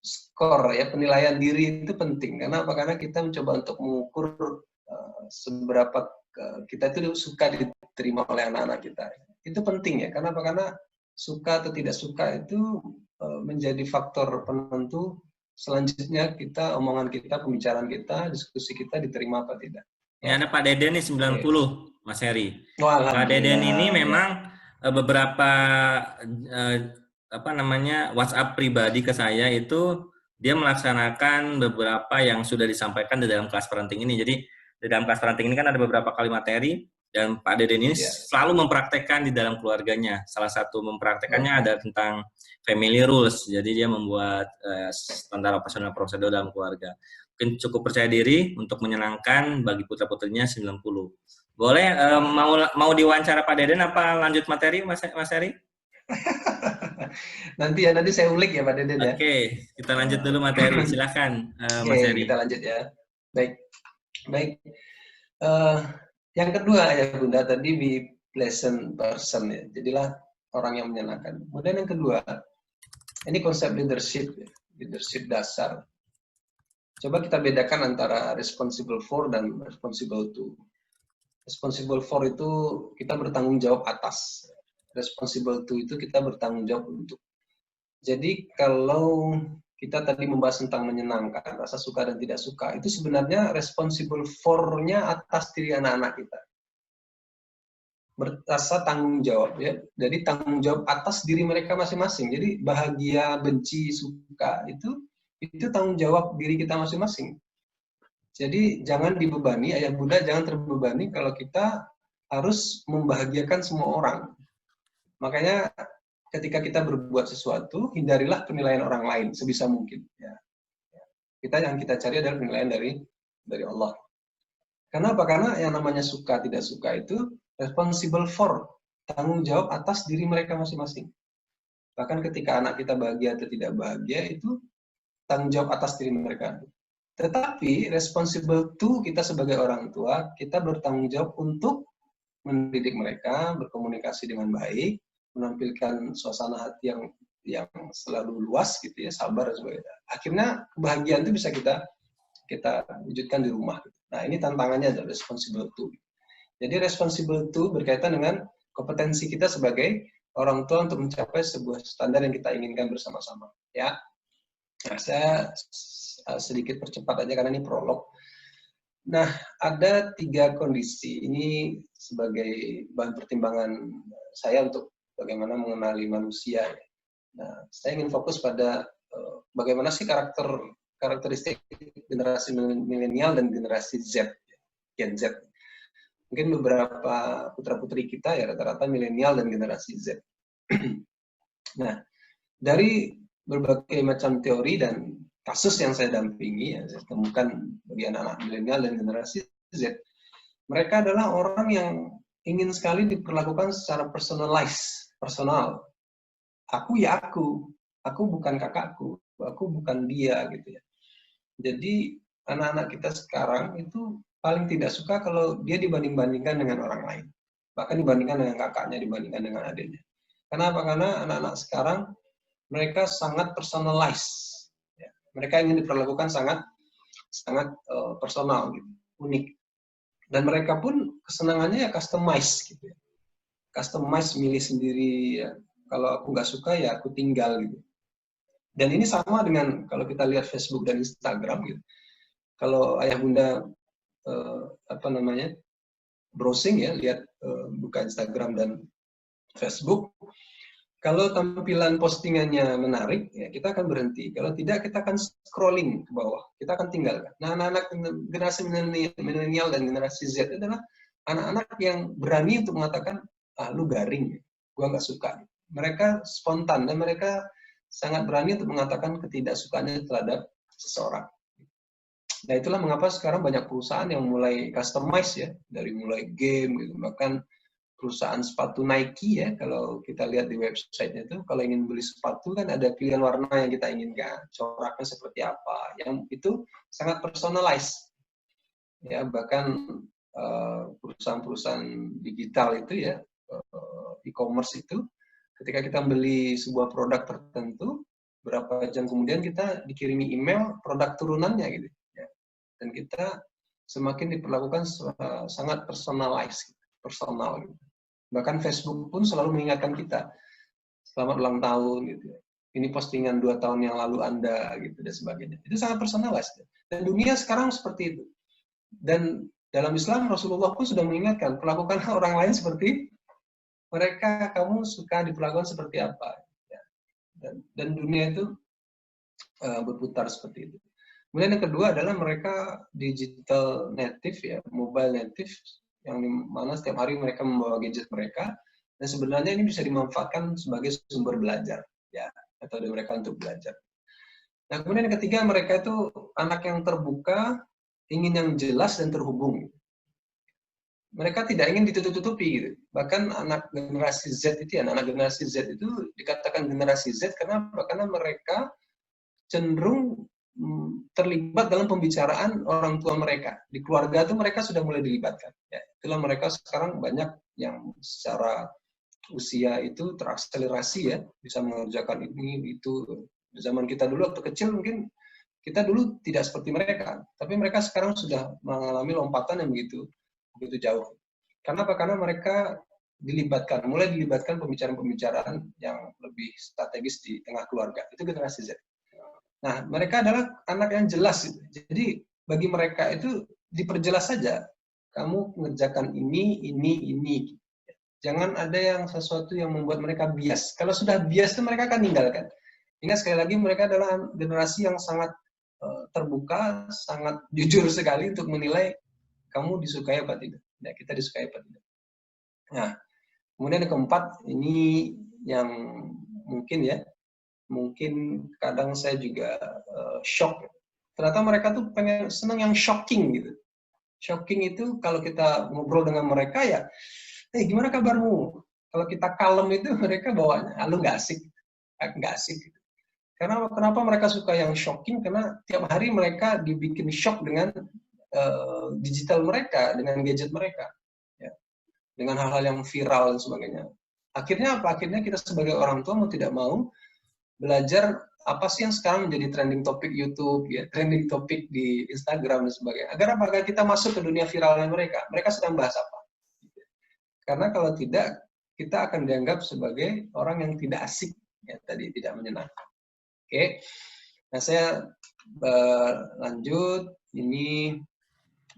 skor ya, penilaian diri itu penting. Karena apa? Karena kita mencoba untuk mengukur seberapa kita itu suka diterima oleh anak-anak kita. Itu penting ya. Karena apa? Karena suka atau tidak suka itu menjadi faktor penentu selanjutnya kita, omongan kita, pembicaraan kita, diskusi kita diterima apa tidak. Ya, ada Pak Deden nih 90, Mas Heri. Pak Deden ini memang beberapa WhatsApp pribadi ke saya itu dia melaksanakan beberapa yang sudah disampaikan di dalam kelas parenting ini. Jadi di dalam kelas parenting ini kan ada beberapa kali materi dan Pak Deden ini selalu mempraktekkan di dalam keluarganya. Salah satu mempraktekannya ada tentang family rules. Jadi dia membuat standar operasional prosedur dalam keluarga. Mungkin cukup percaya diri untuk menyenangkan bagi putra-putrinya 90. Boleh mau diwawancara Pak Deden apa lanjut materi Mas Heri? Nanti saya ulik ya Pak Deden ya. Oke, kita lanjut dulu materi. Silakan Mas Heri. Kita lanjut ya. Baik. Yang kedua ya Bunda tadi be pleasant person ya. Jadilah orang yang menyenangkan. Kemudian yang kedua, ini konsep leadership ya. Leadership dasar. Coba kita bedakan antara responsible for dan responsible to. Responsible for itu kita bertanggung jawab atas. Responsible to itu kita bertanggung jawab untuk. Jadi kalau kita tadi membahas tentang menyenangkan, rasa suka dan tidak suka, itu sebenarnya responsible for-nya atas diri anak-anak kita. Berasa tanggung jawab ya. Jadi tanggung jawab atas diri mereka masing-masing. Jadi bahagia, benci, suka itu tanggung jawab diri kita masing-masing. Jadi jangan dibebani, ayah bunda jangan terbebani kalau kita harus membahagiakan semua orang. Makanya ketika kita berbuat sesuatu, hindarilah penilaian orang lain sebisa mungkin. Ya. Yang kita cari adalah penilaian dari Allah. Kenapa? Karena yang namanya suka tidak suka itu responsible for, tanggung jawab atas diri mereka masing-masing. Bahkan ketika anak kita bahagia atau tidak bahagia itu tanggung jawab atas diri mereka. Tetapi responsible to kita sebagai orang tua, kita bertanggung jawab untuk mendidik mereka, berkomunikasi dengan baik, menampilkan suasana hati yang selalu luas gitu ya, sabar dan sebagainya. Akhirnya kebahagiaan itu bisa kita kita wujudkan di rumah. Nah, ini tantangannya adalah responsible to. Jadi responsible to berkaitan dengan kompetensi kita sebagai orang tua untuk mencapai sebuah standar yang kita inginkan bersama-sama. Ya, nah, saya sedikit percepat aja karena ini prolog. Nah, ada 3 kondisi ini sebagai bahan pertimbangan saya untuk bagaimana mengenali manusia. Nah, saya ingin fokus pada bagaimana sih karakteristik generasi milenial dan generasi Z, Gen Z. Mungkin beberapa putra-putri kita ya rata-rata milenial dan generasi Z. Nah, dari berbagai macam teori dan kasus yang saya dampingi, yang saya temukan bagi anak-anak milenial dan generasi Z, mereka adalah orang yang ingin sekali diperlakukan secara personal. Aku ya aku bukan kakakku, aku bukan dia gitu ya. Jadi anak-anak kita sekarang itu paling tidak suka kalau dia dibanding-bandingkan dengan orang lain. Bahkan dibandingkan dengan kakaknya, dibandingkan dengan adiknya. Kenapa? Karena anak-anak sekarang mereka sangat personalized. Ya. Mereka ingin diperlakukan sangat personal, gitu, unik. Dan mereka pun kesenangannya ya customize, gitu ya. Customize, milih sendiri. Ya. Kalau aku nggak suka ya aku tinggal, gitu. Dan ini sama dengan kalau kita lihat Facebook dan Instagram, gitu. Kalau ayah bunda browsing ya, lihat buka Instagram dan Facebook, kalau tampilan postingannya menarik, ya kita akan berhenti. Kalau tidak, kita akan scrolling ke bawah. Kita akan tinggalkan. Nah, anak-anak generasi milenial dan generasi Z adalah anak-anak yang berani untuk mengatakan, lu garing, gua nggak suka. Mereka spontan dan mereka sangat berani untuk mengatakan ketidaksukaannya terhadap seseorang. Nah, itulah mengapa sekarang banyak perusahaan yang mulai customize ya, dari mulai game gitu, bahkan perusahaan sepatu Nike ya, kalau kita lihat di website-nya itu, kalau ingin beli sepatu kan ada pilihan warna yang kita inginkan, coraknya seperti apa, yang itu sangat personalized. Ya, bahkan perusahaan-perusahaan digital itu ya, e-commerce itu, ketika kita beli sebuah produk tertentu, berapa jam kemudian kita dikirimi email produk turunannya gitu. Ya. Dan kita semakin diperlakukan sangat personalized, personal. Gitu. Bahkan Facebook pun selalu mengingatkan kita, selamat ulang tahun, gitu. Ini postingan 2 tahun yang lalu Anda, gitu, dan sebagainya. Itu sangat personalized. Dan dunia sekarang seperti itu. Dan dalam Islam, Rasulullah pun sudah mengingatkan, perlakukanlah orang lain seperti mereka, kamu suka diperlakukan seperti apa. Ya. Dan dunia itu berputar seperti itu. Kemudian yang kedua adalah mereka digital native, ya, mobile native, yang dimana setiap hari mereka membawa gadget mereka, dan sebenarnya ini bisa dimanfaatkan sebagai sumber belajar, ya, metode mereka untuk belajar. Nah, kemudian yang ketiga, mereka itu anak yang terbuka, ingin yang jelas dan terhubung. Mereka tidak ingin ditutup-tutupi, gitu. Bahkan anak generasi Z itu, ya, anak generasi Z itu dikatakan generasi Z karena mereka cenderung terlibat dalam pembicaraan orang tua mereka. Di keluarga itu mereka sudah mulai dilibatkan. Ya, itulah mereka sekarang banyak yang secara usia itu terakselerasi ya, bisa mengerjakan ini, itu. Di zaman kita dulu waktu kecil mungkin kita dulu tidak seperti mereka, tapi mereka sekarang sudah mengalami lompatan yang begitu jauh. Kenapa? Karena mereka mulai dilibatkan pembicaraan-pembicaraan yang lebih strategis di tengah keluarga. Itu generasi Z. Nah, mereka adalah anak yang jelas. Jadi, bagi mereka itu diperjelas saja. Kamu mengerjakan ini. Jangan ada yang sesuatu yang membuat mereka bias. Kalau sudah bias, itu mereka akan tinggalkan. Ingat sekali lagi, mereka adalah generasi yang sangat terbuka, sangat jujur sekali untuk menilai kamu disukai apa tidak. Nah, kita disukai apa tidak. Nah, kemudian yang keempat, ini yang mungkin kadang saya juga shock. Ternyata mereka tuh senang yang shocking gitu. Shocking itu kalau kita ngobrol dengan mereka ya, gimana kabarmu? Kalau kita kalem itu mereka bawaannya, lu nggak asik. Gitu. Kenapa mereka suka yang shocking? Karena tiap hari mereka dibikin shock dengan digital mereka, dengan gadget mereka. Ya. Dengan hal-hal yang viral dan sebagainya. Akhirnya apa? Akhirnya kita sebagai orang tua mau tidak mau belajar apa sih yang sekarang menjadi trending topik YouTube, ya, trending topik di Instagram dan sebagainya. Agar apakah kita masuk ke dunia viralnya mereka? Mereka sedang bahas apa? Karena kalau tidak, kita akan dianggap sebagai orang yang tidak asik, ya, tadi tidak menyenangkan. Oke, nah saya lanjut. Ini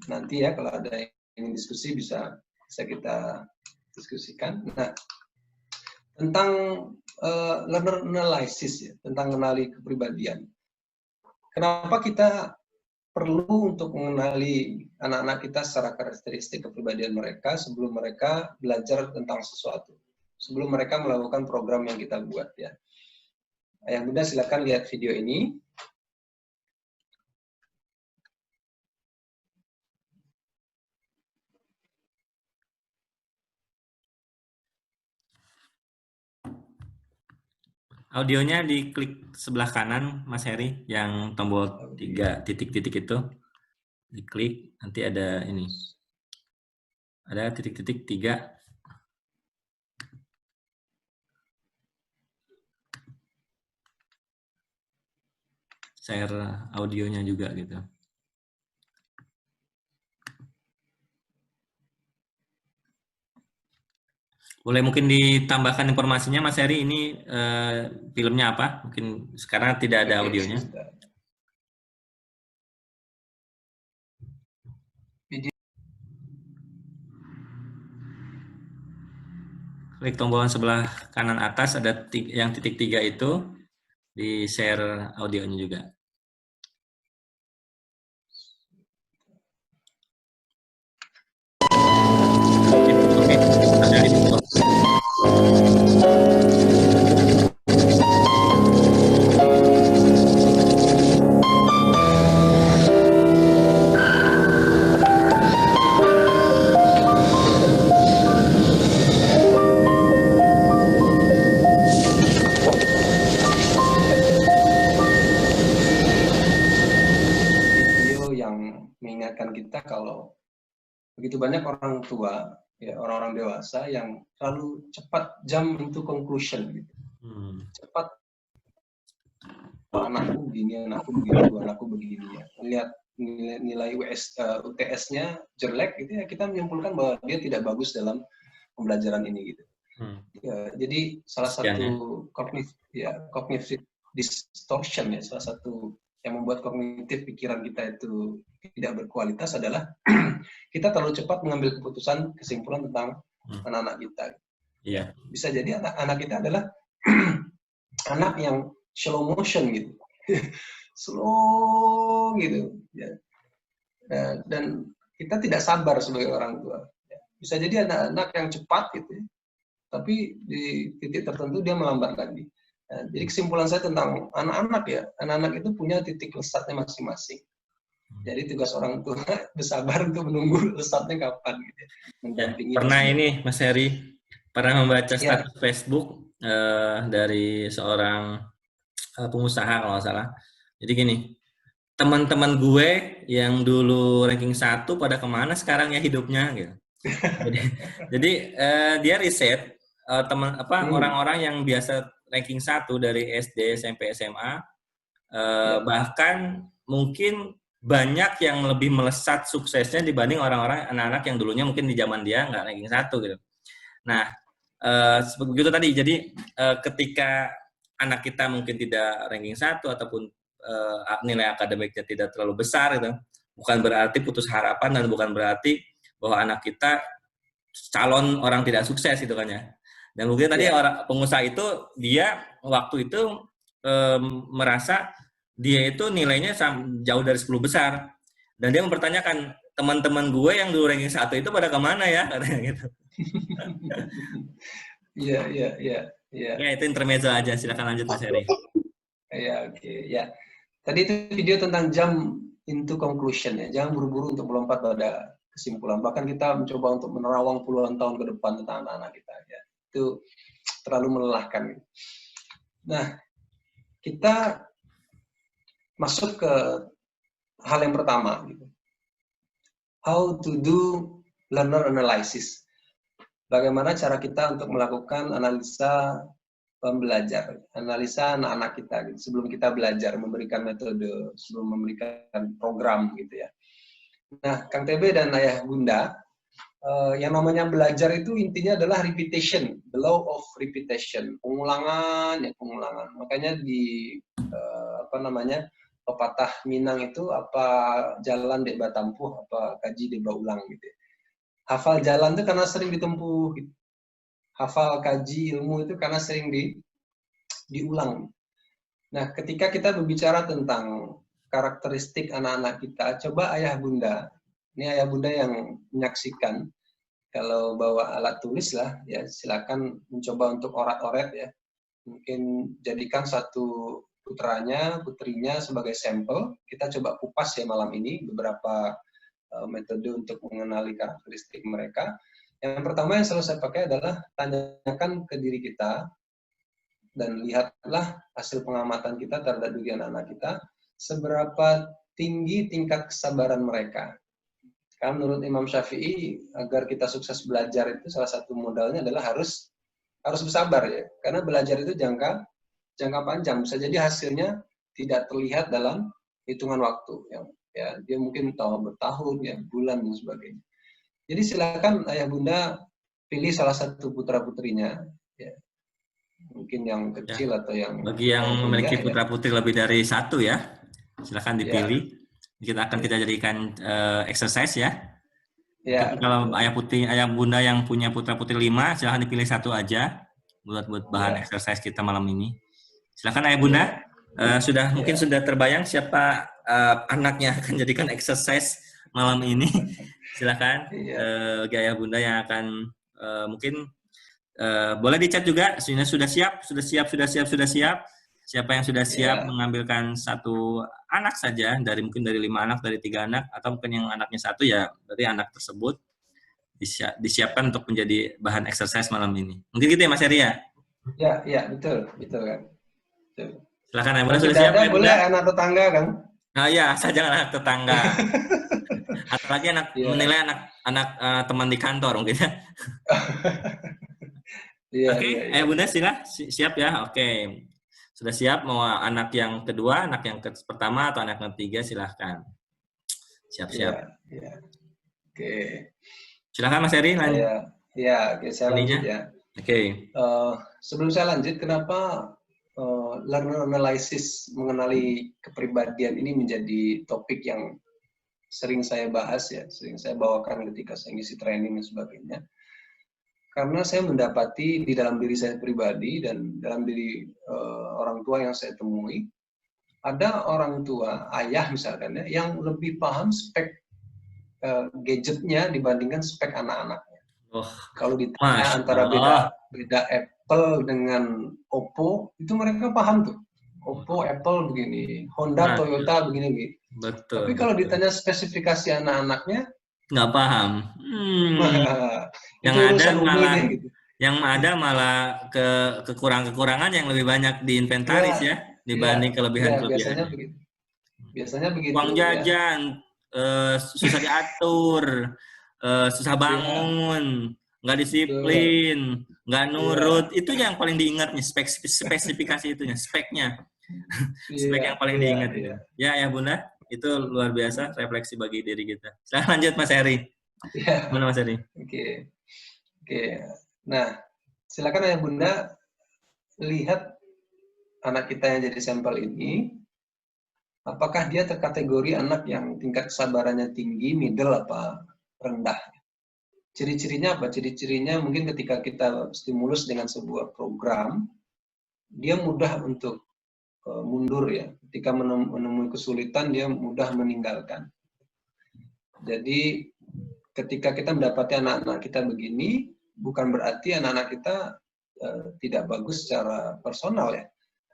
nanti ya kalau ada yang ingin diskusi bisa kita diskusikan. Nah, tentang learner analysis, ya, tentang mengenali kepribadian. Kenapa kita perlu untuk mengenali anak-anak kita secara karakteristik kepribadian mereka sebelum mereka belajar tentang sesuatu, sebelum mereka melakukan program yang kita buat, ya. Ayah Bunda silakan lihat video ini. Audionya diklik sebelah kanan, Mas Heri, yang tombol 3 titik-titik itu. Diklik, nanti ada ini. Ada titik-titik 3. Share audionya juga gitu. Boleh mungkin ditambahkan informasinya, Mas Heri, ini filmnya apa? Mungkin sekarang tidak ada audionya. Klik tombol sebelah kanan atas, ada yang titik 3 itu, di share audionya juga. Oke, ada di situ. Kita kalau begitu banyak orang tua, ya, orang-orang dewasa yang terlalu cepat jump into conclusion, gitu. Cepat, anakku begini, anakku begitu, anakku begini, ya. Lihat nilai UTS-nya jelek, gitu ya, kita menyimpulkan bahwa dia tidak bagus dalam pembelajaran ini, gitu. Ya, jadi salah satu cognitive distortion, ya, salah satu yang membuat kognitif pikiran kita itu tidak berkualitas adalah kita terlalu cepat mengambil keputusan, kesimpulan tentang anak-anak kita. Iya. Bisa jadi anak-anak kita adalah anak yang slow motion, gitu. Slow, gitu. Ya. Dan kita tidak sabar sebagai orang tua. Bisa jadi anak-anak yang cepat, gitu, tapi di titik tertentu dia melambat lagi. Nah, jadi kesimpulan saya tentang anak-anak, ya, anak-anak itu punya titik lesatnya masing-masing. Jadi tugas orang tua bersabar untuk menunggu lesatnya kapan, gitu. Ya, pernah ini, Mas Heri, pernah membaca status Facebook dari seorang pengusaha kalau nggak salah. Jadi gini, teman-teman gue yang dulu ranking 1 pada kemana sekarang ya hidupnya, gitu. Jadi dia riset orang-orang yang biasa ranking 1 dari SD, SMP, SMA, bahkan mungkin banyak yang lebih melesat suksesnya dibanding orang-orang anak-anak yang dulunya mungkin di zaman dia nggak ranking 1, gitu. Nah, begitu tadi. Jadi ketika anak kita mungkin tidak ranking 1 ataupun nilai akademiknya tidak terlalu besar, gitu, bukan berarti putus harapan dan bukan berarti bahwa anak kita calon orang tidak sukses, gitu kan ya. Dan mungkin tadi orang pengusaha itu dia waktu itu merasa dia itu nilainya jauh dari 10 besar, dan dia mempertanyakan teman-teman gue yang dulu ranking 1 itu pada kemana ya, katanya gitu. Iya. Ya, itu intermezzo aja, silakan lanjut Mas Heri. Ya, oke. Ya, tadi itu video tentang jump into conclusion, ya. Jangan buru-buru untuk melompat pada kesimpulan. Bahkan kita mencoba untuk menerawang puluhan tahun ke depan tentang anak-anak kita, ya. Itu terlalu melelahkan. Nah, kita masuk ke hal yang pertama, gitu. How to do learner analysis. Bagaimana cara kita untuk melakukan analisa pembelajar, analisa anak-anak kita gitu, sebelum kita belajar, memberikan metode, sebelum memberikan program gitu ya. Nah, Kang TB dan Ayah Bunda, yang namanya belajar itu intinya adalah repetition, the law of repetition, pengulangan ya pengulangan. Makanya di apa namanya pepatah Minang itu apa jalan dek batampuh, apa kaji dek ulang gitu. Hafal jalan itu karena sering ditempuh. Gitu. Hafal kaji ilmu itu karena sering diulang. Nah, ketika kita berbicara tentang karakteristik anak-anak kita, coba Ayah Bunda, ini Ayah Bunda yang menyaksikan, kalau bawa alat tulis lah, ya silakan mencoba untuk orat-oret ya. Mungkin jadikan satu putrinya sebagai sampel. Kita coba kupas ya malam ini beberapa metode untuk mengenali karakteristik mereka. Yang pertama yang selalu saya pakai adalah tanyakan ke diri kita dan lihatlah hasil pengamatan kita terhadap diri anak-anak kita, seberapa tinggi tingkat kesabaran mereka. Karena menurut Imam Syafi'i, agar kita sukses belajar itu salah satu modalnya adalah harus bersabar ya. Karena belajar itu jangka panjang, bisa jadi hasilnya tidak terlihat dalam hitungan waktu. Ya, dia mungkin bertahun, ya, bulan dan sebagainya. Jadi silakan Ayah Bunda pilih salah satu putra-putrinya, ya. Mungkin yang kecil Ya. atau yang bagi yang memiliki putra-putri lebih dari satu ya, silakan dipilih. Ya. Kita jadikan exercise ya. Ya. Kalau Ayah Bunda yang punya putra-putri 5, silakan dipilih satu aja buat bahan exercise kita malam ini. Silakan Ayah Bunda. Mungkin sudah terbayang siapa anaknya akan jadikan exercise malam ini. Silakan Ayah Bunda yang akan mungkin boleh dicat juga. Sudah siap. Siapa yang sudah siap mengambilkan satu anak saja dari 5 anak, dari 3 anak, atau mungkin yang anaknya 1 ya, berarti anak tersebut disiapkan untuk menjadi bahan exercise malam ini. Mungkin gitu ya Mas Heri ya? Ya, betul kan. Betul. Silakan Ayah Bunda, sudah siap ya? Boleh anak tetangga kan? Nah ya, saya jangan anak tetangga. Atau lagi menilai anak teman di kantor mungkin ya. Oke, Ayah Bunda siap ya? Oke. Sudah siap mau anak yang kedua, anak yang pertama, atau anak yang ketiga, silahkan. Siap-siap. Ya. Oke. Silakan Mas Heri lanjut. Ya, oke, saya lanjut ya. Oke. Sebelum saya lanjut, kenapa learner analysis, mengenali kepribadian ini menjadi topik yang sering saya bahas ya, sering saya bawakan ketika saya ngisi training dan sebagainya. Karena saya mendapati di dalam diri saya pribadi dan dalam diri orang tua yang saya temui, ada orang tua, ayah misalkan ya, yang lebih paham spek gadgetnya dibandingkan spek anak-anaknya. Kalau ditanya antara beda Apple dengan Oppo, itu mereka paham tuh. Oppo, Apple begini, Honda, Toyota begini. Betul. Tapi kalau ditanya spesifikasi anak-anaknya, nggak paham. Yang ada malah kekurangan-kekurangan yang lebih banyak diinventaris ya dibanding kelebihan-kelebihan. Biasanya begitu. Uang jajan susah diatur, susah bangun, nggak disiplin, nggak nurut. Itu yang paling diingat nih, spesifikasi itunya, speknya. Spek yang paling diingat. Ya Bunda, itu luar biasa refleksi bagi diri kita. Silahkan lanjut Mas Heri. Mana Mas Heri? Oke. Nah, silakan Ayah Bunda lihat anak kita yang jadi sampel ini, apakah dia terkategori anak yang tingkat kesabarannya tinggi, middle, apa rendah. Ciri-cirinya apa? Ciri-cirinya mungkin ketika kita stimulus dengan sebuah program, dia mudah untuk mundur ya. Ketika menemui kesulitan, dia mudah meninggalkan. Jadi ketika kita mendapati anak-anak kita begini, bukan berarti anak-anak kita tidak bagus secara personal ya.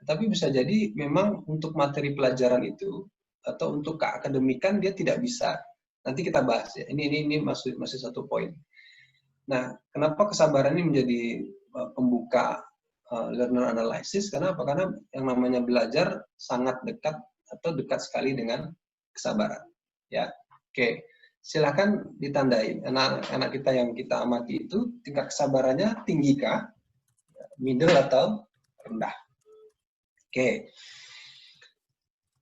Tapi bisa jadi memang untuk materi pelajaran itu atau untuk keakademikan dia tidak bisa. Nanti kita bahas ya. Ini masih satu poin. Nah, kenapa kesabaran ini menjadi pembuka learner analysis? Karena apa? Karena yang namanya belajar sangat dekat atau dekat sekali dengan kesabaran. Ya, oke. Silakan ditandai anak-anak kita yang kita amati itu tingkat kesabarannya tinggi kah, middle atau rendah. Oke.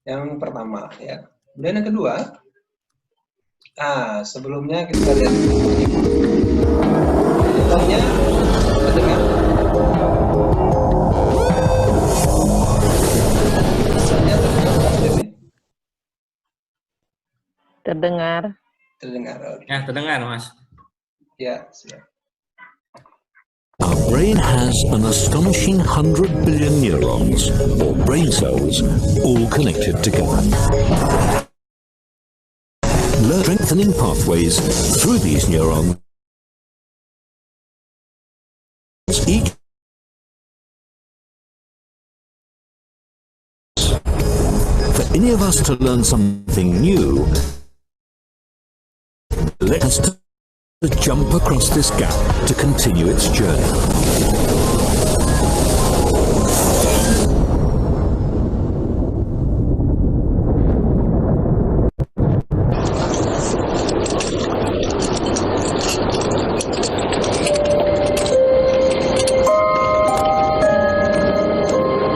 Yang pertama ya. Kemudian yang kedua, sebelumnya kita lihat contohnya, terdengar? Misalnya Terdengar. terdengar. Ya, terdengar, Mas. Ya, siap. Our brain has an astonishing 100 billion neurons, or brain cells, all connected together. Strengthening pathways through these neurons, each for any of us to learn something new, let us to jump across this gap to continue its journey.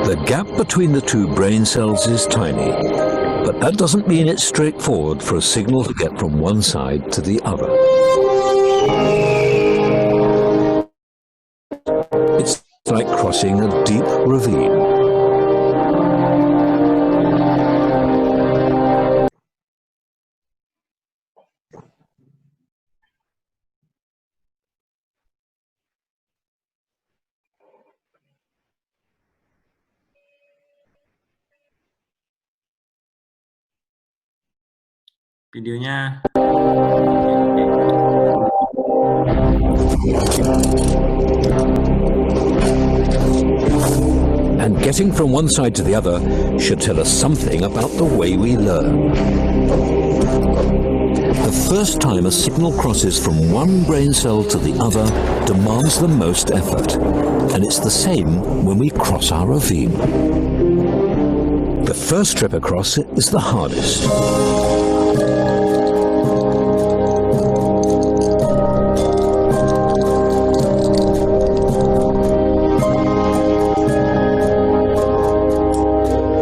The gap between the two brain cells is tiny, but that doesn't mean it's straightforward for a signal to get from one side to the other. It's like crossing a deep ravine. Videonya. And getting from one side to the other should tell us something about the way we learn. The first time a signal crosses from one brain cell to the other demands the most effort, and it's the same when we cross our ravine. The first trip across it is the hardest.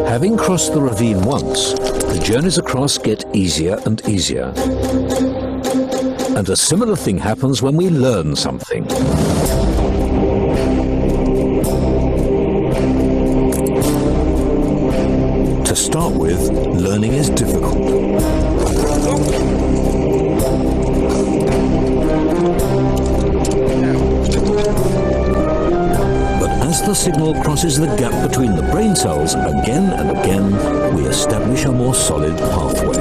Having crossed the ravine once, the journeys across get easier and easier. And a similar thing happens when we learn something. To start with, learning is difficult. As the signal crosses the gap between the brain cells again and again, we establish a more solid pathway.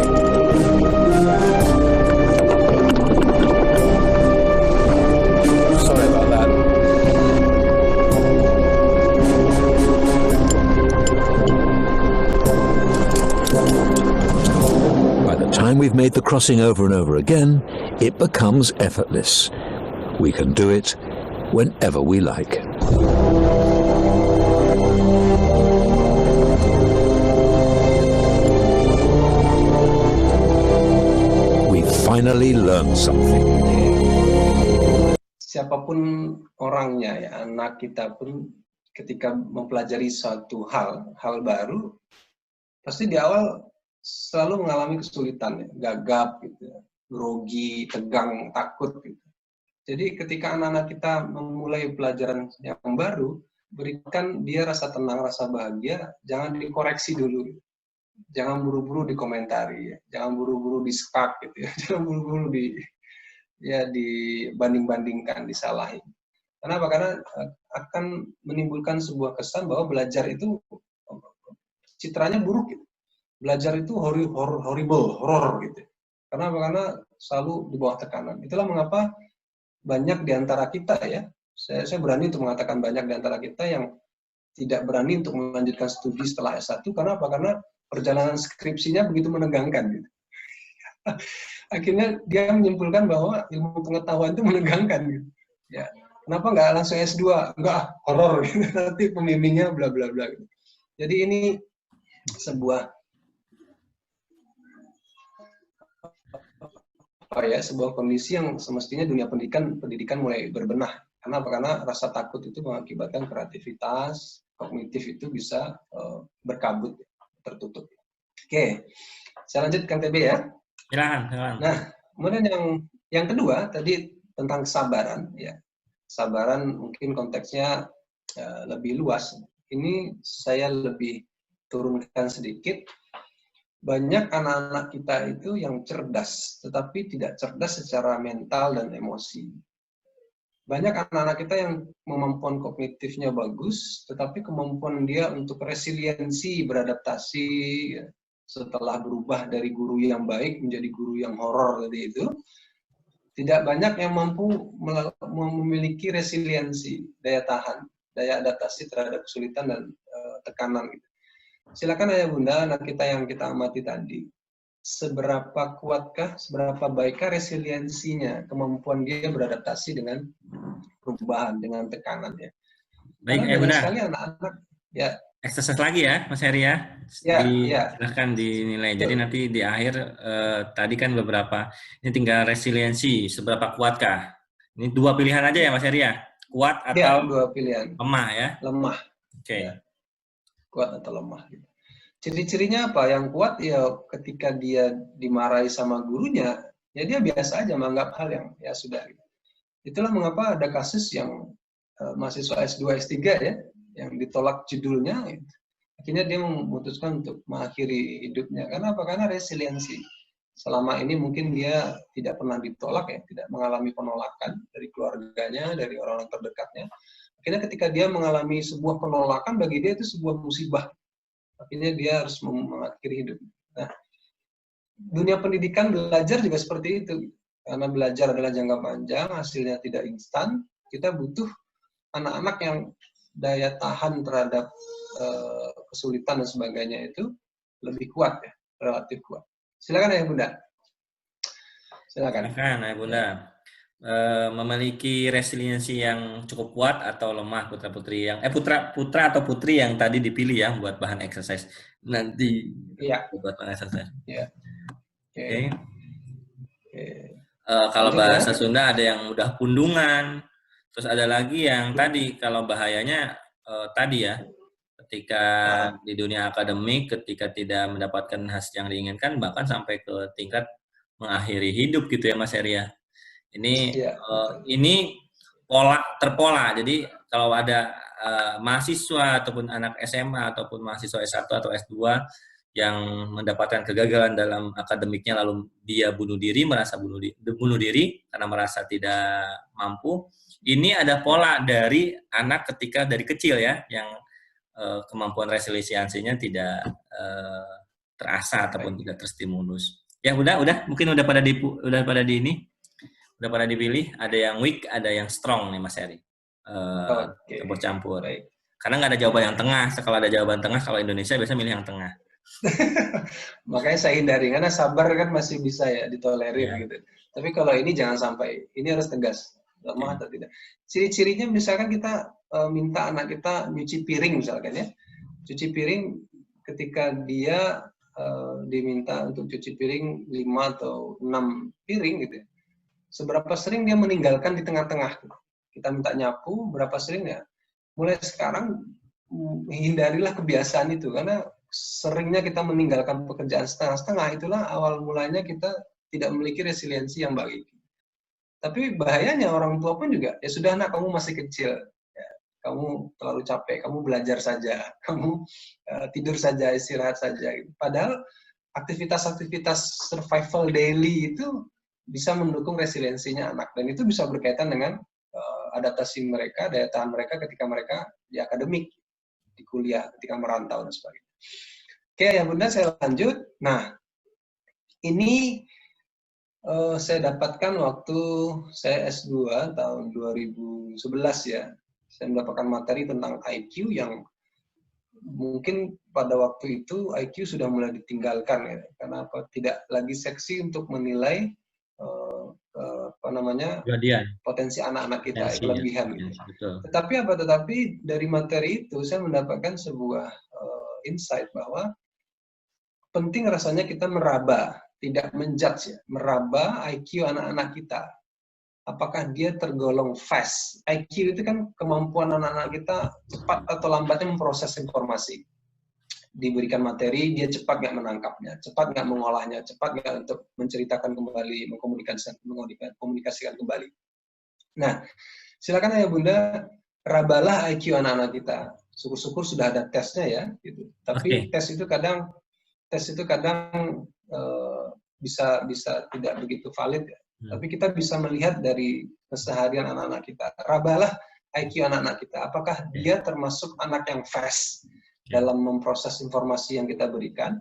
Sorry about that. By the time we've made the crossing over and over again, it becomes effortless. We can do it whenever we like. We finally learned something. Siapapun orangnya ya, anak kita pun ketika mempelajari suatu hal baru, pasti di awal selalu mengalami kesulitan, ya, gagap, gitu, grogi, tegang, takut. Gitu. Jadi ketika anak-anak kita memulai pelajaran yang baru, berikan dia rasa tenang, rasa bahagia, jangan dikoreksi dulu. Jangan buru-buru dikomentari, ya. Jangan buru-buru di-skak, gitu ya. Jangan buru-buru dibanding-bandingkan, disalahin. Kenapa? Karena akan menimbulkan sebuah kesan bahwa belajar itu citranya buruk, gitu. Belajar itu horror gitu. Kenapa? Karena selalu di bawah tekanan. Itulah mengapa banyak di antara kita ya, saya berani untuk mengatakan banyak di antara kita yang tidak berani untuk melanjutkan studi setelah S1. Kenapa? Karena perjalanan skripsinya begitu menegangkan. Gitu. Akhirnya dia menyimpulkan bahwa ilmu pengetahuan itu menegangkan. Gitu. Ya. Kenapa nggak langsung S2? Enggak, horor. Gitu. Nanti pembimbingnya bla bla bla. Gitu. Jadi ini sebuah kondisi yang semestinya dunia pendidikan mulai berbenah. Kenapa? Karena rasa takut itu mengakibatkan kreativitas, kognitif itu bisa berkabut, tertutup. Oke, saya lanjut Kang TB ya. Silakan. Nah, kemudian yang kedua tadi tentang kesabaran, ya. Kesabaran mungkin konteksnya lebih luas. Ini saya lebih turunkan sedikit. Banyak anak-anak kita itu yang cerdas, tetapi tidak cerdas secara mental dan emosi. Banyak anak-anak kita yang kemampuan kognitifnya bagus, tetapi kemampuan dia untuk resiliensi, beradaptasi, setelah berubah dari guru yang baik menjadi guru yang horor tadi itu, tidak banyak yang mampu memiliki resiliensi, daya tahan, daya adaptasi terhadap kesulitan dan tekanan. Silakan Ayah Bunda, anak kita yang kita amati tadi, seberapa kuatkah, seberapa baikkah resiliensinya, kemampuan dia beradaptasi dengan perubahan, dengan tekanannya. Baik, Karena banyak Bunda. sekali anak-anak, ya. Eksersis lagi ya, Mas Heri ya. Silahkan dinilai. Jadi nanti di akhir tadi kan beberapa, ini tinggal resiliensi, seberapa kuatkah? Ini 2 pilihan aja ya Mas Heri ya, kuat atau 2 pilihan. Lemah ya. Lemah. Oke. Ya. Kuat atau lemah. Gitu. Ciri-cirinya apa? Yang kuat ya ketika dia dimarahi sama gurunya, ya dia biasa aja menganggap hal yang ya sudah. Gitu. Itulah mengapa ada kasus yang mahasiswa S2, S3 ya, yang ditolak judulnya. Gitu. Akhirnya dia memutuskan untuk mengakhiri hidupnya. Karena apa? Karena resiliensi. Selama ini mungkin dia tidak pernah ditolak ya, tidak mengalami penolakan dari keluarganya, dari orang-orang terdekatnya. Akhirnya ketika dia mengalami sebuah penolakan, bagi dia itu sebuah musibah. Akhirnya dia harus mengakhiri hidup. Nah, dunia pendidikan belajar juga seperti itu. Karena belajar adalah jangka panjang, hasilnya tidak instan. Kita butuh anak-anak yang daya tahan terhadap kesulitan dan sebagainya itu lebih kuat ya, relatif kuat. Silakan Ayah Bunda. Silakan Ayah Bunda. Memiliki resiliensi yang cukup kuat atau lemah putra-putri yang putra atau putri yang tadi dipilih ya buat bahan exercise nanti buat bahan exercise. Oke. Kalau bahasa Sunda ada yang mudah pundungan, terus ada lagi yang tadi kalau bahayanya tadi ya ketika di dunia akademik ketika tidak mendapatkan hasil yang diinginkan bahkan sampai ke tingkat mengakhiri hidup gitu ya Mas Heri ya. Ini terpola. Jadi kalau ada mahasiswa ataupun anak SMA ataupun mahasiswa S1 atau S2 yang mendapatkan kegagalan dalam akademiknya lalu dia merasa bunuh diri karena merasa tidak mampu. Ini ada pola dari anak ketika dari kecil ya yang kemampuan resiliensinya tidak terasa ataupun tidak terstimulus. Ya udah mungkin udah pada dipilih, ada yang weak, ada yang strong nih Mas Heri. Campur-campur. Karena nggak ada jawaban yang tengah. Kalau ada jawaban tengah, kalau Indonesia biasanya milih yang tengah. Makanya saya hindari, karena sabar kan masih bisa ya ditolerir gitu. Tapi kalau ini jangan sampai, ini harus tegas. Lemah atau tidak. Ciri-cirinya misalkan kita minta anak kita nyuci piring misalkan ya. Cuci piring ketika dia diminta untuk cuci piring 5 atau 6 piring gitu ya. Seberapa sering dia meninggalkan di tengah-tengah. Kita minta nyapu, berapa sering ya. Mulai sekarang hindarilah kebiasaan itu, karena seringnya kita meninggalkan pekerjaan setengah-setengah, itulah awal mulanya kita tidak memiliki resiliensi yang baik. Tapi bahayanya orang tua pun juga, ya sudah nak, kamu masih kecil, ya, kamu terlalu capek, kamu belajar saja, kamu tidur saja, istirahat saja. Padahal aktivitas-aktivitas survival daily itu bisa mendukung resiliensinya anak, dan itu bisa berkaitan dengan adaptasi mereka, daya tahan mereka ketika mereka di akademik, di kuliah, ketika merantau dan sebagainya. Oke ya Bunda, saya lanjut. Nah, ini saya dapatkan waktu saya S2 tahun 2011 ya. Saya mendapatkan materi tentang IQ yang mungkin pada waktu itu IQ sudah mulai ditinggalkan ya, karena apa? Tidak lagi seksi untuk menilai potensi anak-anak kita, kelebihan. Gitu. Tetapi dari materi itu saya mendapatkan sebuah insight bahwa penting rasanya kita meraba, tidak menjudge ya, meraba IQ anak-anak kita. apakah dia tergolong fast. IQ itu kan kemampuan anak-anak kita cepat atau lambatnya memproses informasi. Diberikan materi, dia cepat nggak menangkapnya, cepat nggak mengolahnya, cepat nggak untuk menceritakan kembali, mengkomunikasikan kembali. Nah, silakan Ayah Bunda, rabalah IQ anak-anak kita. Syukur-syukur sudah ada tesnya ya, gitu. Tapi tes itu kadang bisa tidak begitu valid ya. Tapi kita bisa melihat dari keseharian anak-anak kita. Rabalah IQ anak-anak kita. Apakah dia termasuk anak yang fast dalam memproses informasi yang kita berikan?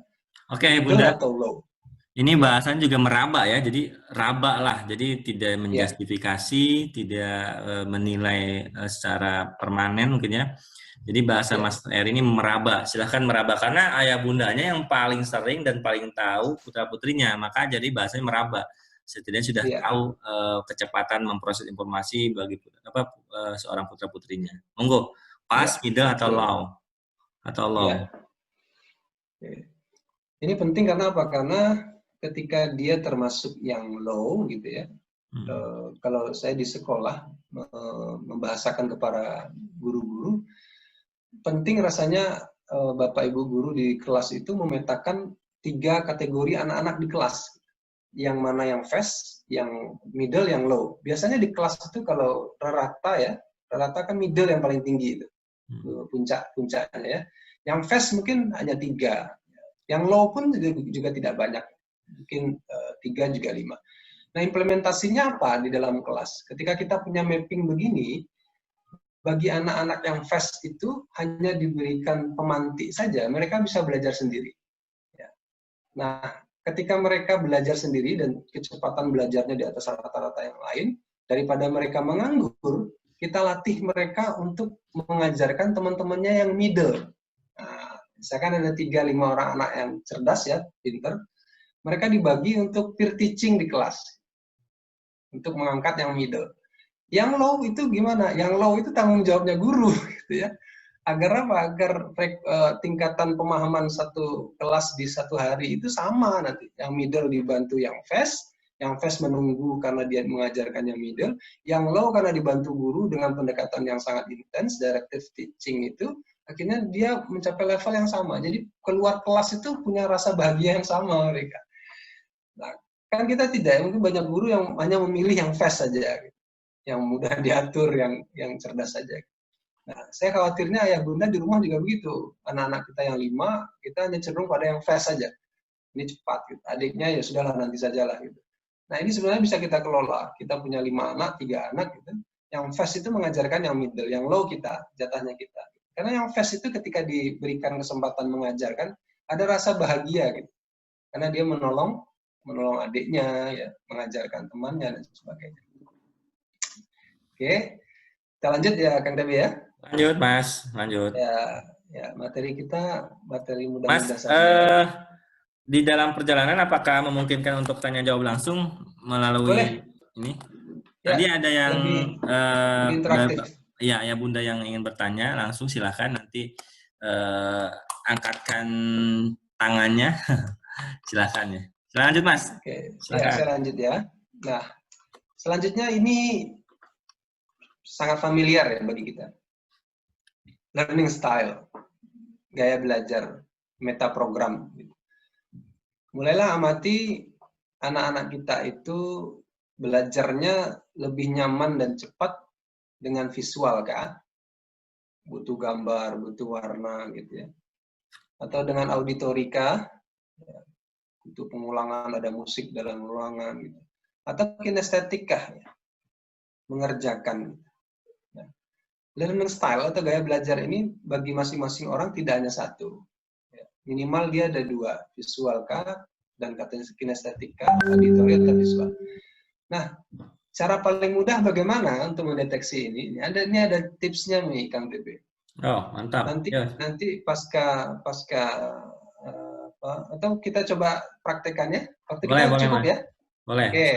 Oke, Bunda. Atau low? Ini bahasan juga meraba ya. Jadi raba lah. Jadi tidak menjustifikasi, tidak menilai secara permanen mungkin ya. Jadi bahasa Mas Eri ini meraba. Silahkan meraba karena ayah bundanya yang paling sering dan paling tahu putra-putrinya. Maka jadi bahasanya meraba. Setidaknya sudah tahu kecepatan memproses informasi bagi seorang putra-putrinya. Monggo, pas, middle atau low? Atau low. Ini penting karena apa? Karena ketika dia termasuk yang low gitu ya. Kalau saya di sekolah membahasakan kepada guru-guru, penting rasanya Bapak Ibu guru di kelas itu memetakan 3 kategori anak-anak di kelas. Yang mana yang fast, yang middle, yang low. Biasanya di kelas itu kalau rata kan middle yang paling tinggi itu. Puncaknya ya. Yang fast mungkin hanya 3. Yang low pun juga tidak banyak. Mungkin 3 juga 5. Nah, implementasinya apa di dalam kelas? Ketika kita punya mapping begini, bagi anak-anak yang fast itu hanya diberikan pemantik saja, mereka bisa belajar sendiri. Ya. Nah, ketika mereka belajar sendiri dan kecepatan belajarnya di atas rata-rata yang lain, daripada mereka menganggur, kita latih mereka untuk mengajarkan teman-temannya yang middle. Nah, misalkan ada 3-5 orang anak yang cerdas ya, pinter, mereka dibagi untuk peer teaching di kelas, untuk mengangkat yang middle. Yang low itu gimana? Yang low itu tanggung jawabnya guru, gitu ya. Agar apa? Agar tingkatan pemahaman satu kelas di satu hari itu sama nanti. Yang middle dibantu yang fast menunggu karena dia mengajarkan yang middle, yang low karena dibantu guru dengan pendekatan yang sangat intens, directive teaching itu, akhirnya dia mencapai level yang sama. Jadi keluar kelas itu punya rasa bahagia yang sama mereka. Nah, kan kita tidak, mungkin banyak guru yang hanya memilih yang fast saja, gitu. Yang mudah diatur, yang cerdas saja. Nah, saya khawatirnya ayah bunda di rumah juga begitu. Anak-anak kita yang 5, kita hanya cenderung pada yang fast saja. Ini cepat, gitu. Adiknya ya sudahlah nanti sajalah gitu. Nah, ini sebenarnya bisa kita kelola. Kita punya 5 anak, 3 anak gitu. Yang fast itu mengajarkan yang middle, yang low kita, jatahnya kita. Karena yang fast itu ketika diberikan kesempatan mengajarkan, ada rasa bahagia gitu. Karena dia menolong adiknya, ya, mengajarkan temannya dan sebagainya. Oke, kita lanjut ya Kang Debi ya. Lanjut Mas, lanjut. Ya materi kita mudah-mudah Mas, saja. di dalam perjalanan apakah memungkinkan untuk tanya jawab langsung melalui ini? Tadi ada yang interaktif. Ya Bunda yang ingin bertanya langsung silakan nanti angkatkan tangannya. Silakan ya. Silakan lanjut Mas. Oke, saya lanjut ya. Nah, selanjutnya ini sangat familiar ya bagi kita. Learning style, gaya belajar, meta program. Mulailah amati anak-anak kita itu belajarnya lebih nyaman dan cepat dengan visual kah? Butuh gambar, butuh warna gitu ya. Atau dengan auditorika, butuh pengulangan, ada musik dalam ruangan gitu. Atau kinestetika ya, mengerjakan. Learning style atau gaya belajar ini bagi masing-masing orang tidak hanya satu. Minimal dia ada 2, visual kah dan kinestetika, auditori atau visual. Nah, cara paling mudah bagaimana untuk mendeteksi ini? Ini ada tipsnya nih Kang TB. Oh, mantap. Nanti pasca atau kita coba praktekannya. Waktu kita cukup ya. Boleh. Oke.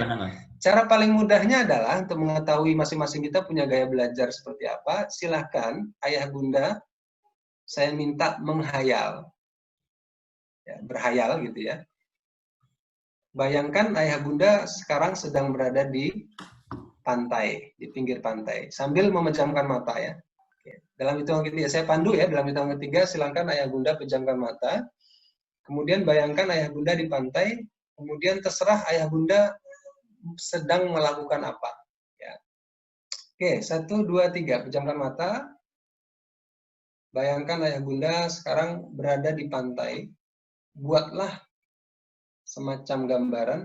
Cara paling mudahnya adalah untuk mengetahui masing-masing kita punya gaya belajar seperti apa. Silahkan ayah bunda, saya minta menghayal, ya, berhayal gitu ya. Bayangkan ayah bunda sekarang sedang berada di pantai, di pinggir pantai, sambil memejamkan mata ya. Oke. Dalam hitungan ketiga, saya pandu ya, dalam hitungan ketiga silakan ayah bunda pejamkan mata, kemudian bayangkan ayah bunda di pantai, kemudian terserah ayah bunda sedang melakukan apa. Ya. Oke, 1, 2, 3, pejamkan mata. Bayangkan ayah bunda sekarang berada di pantai, buatlah semacam gambaran,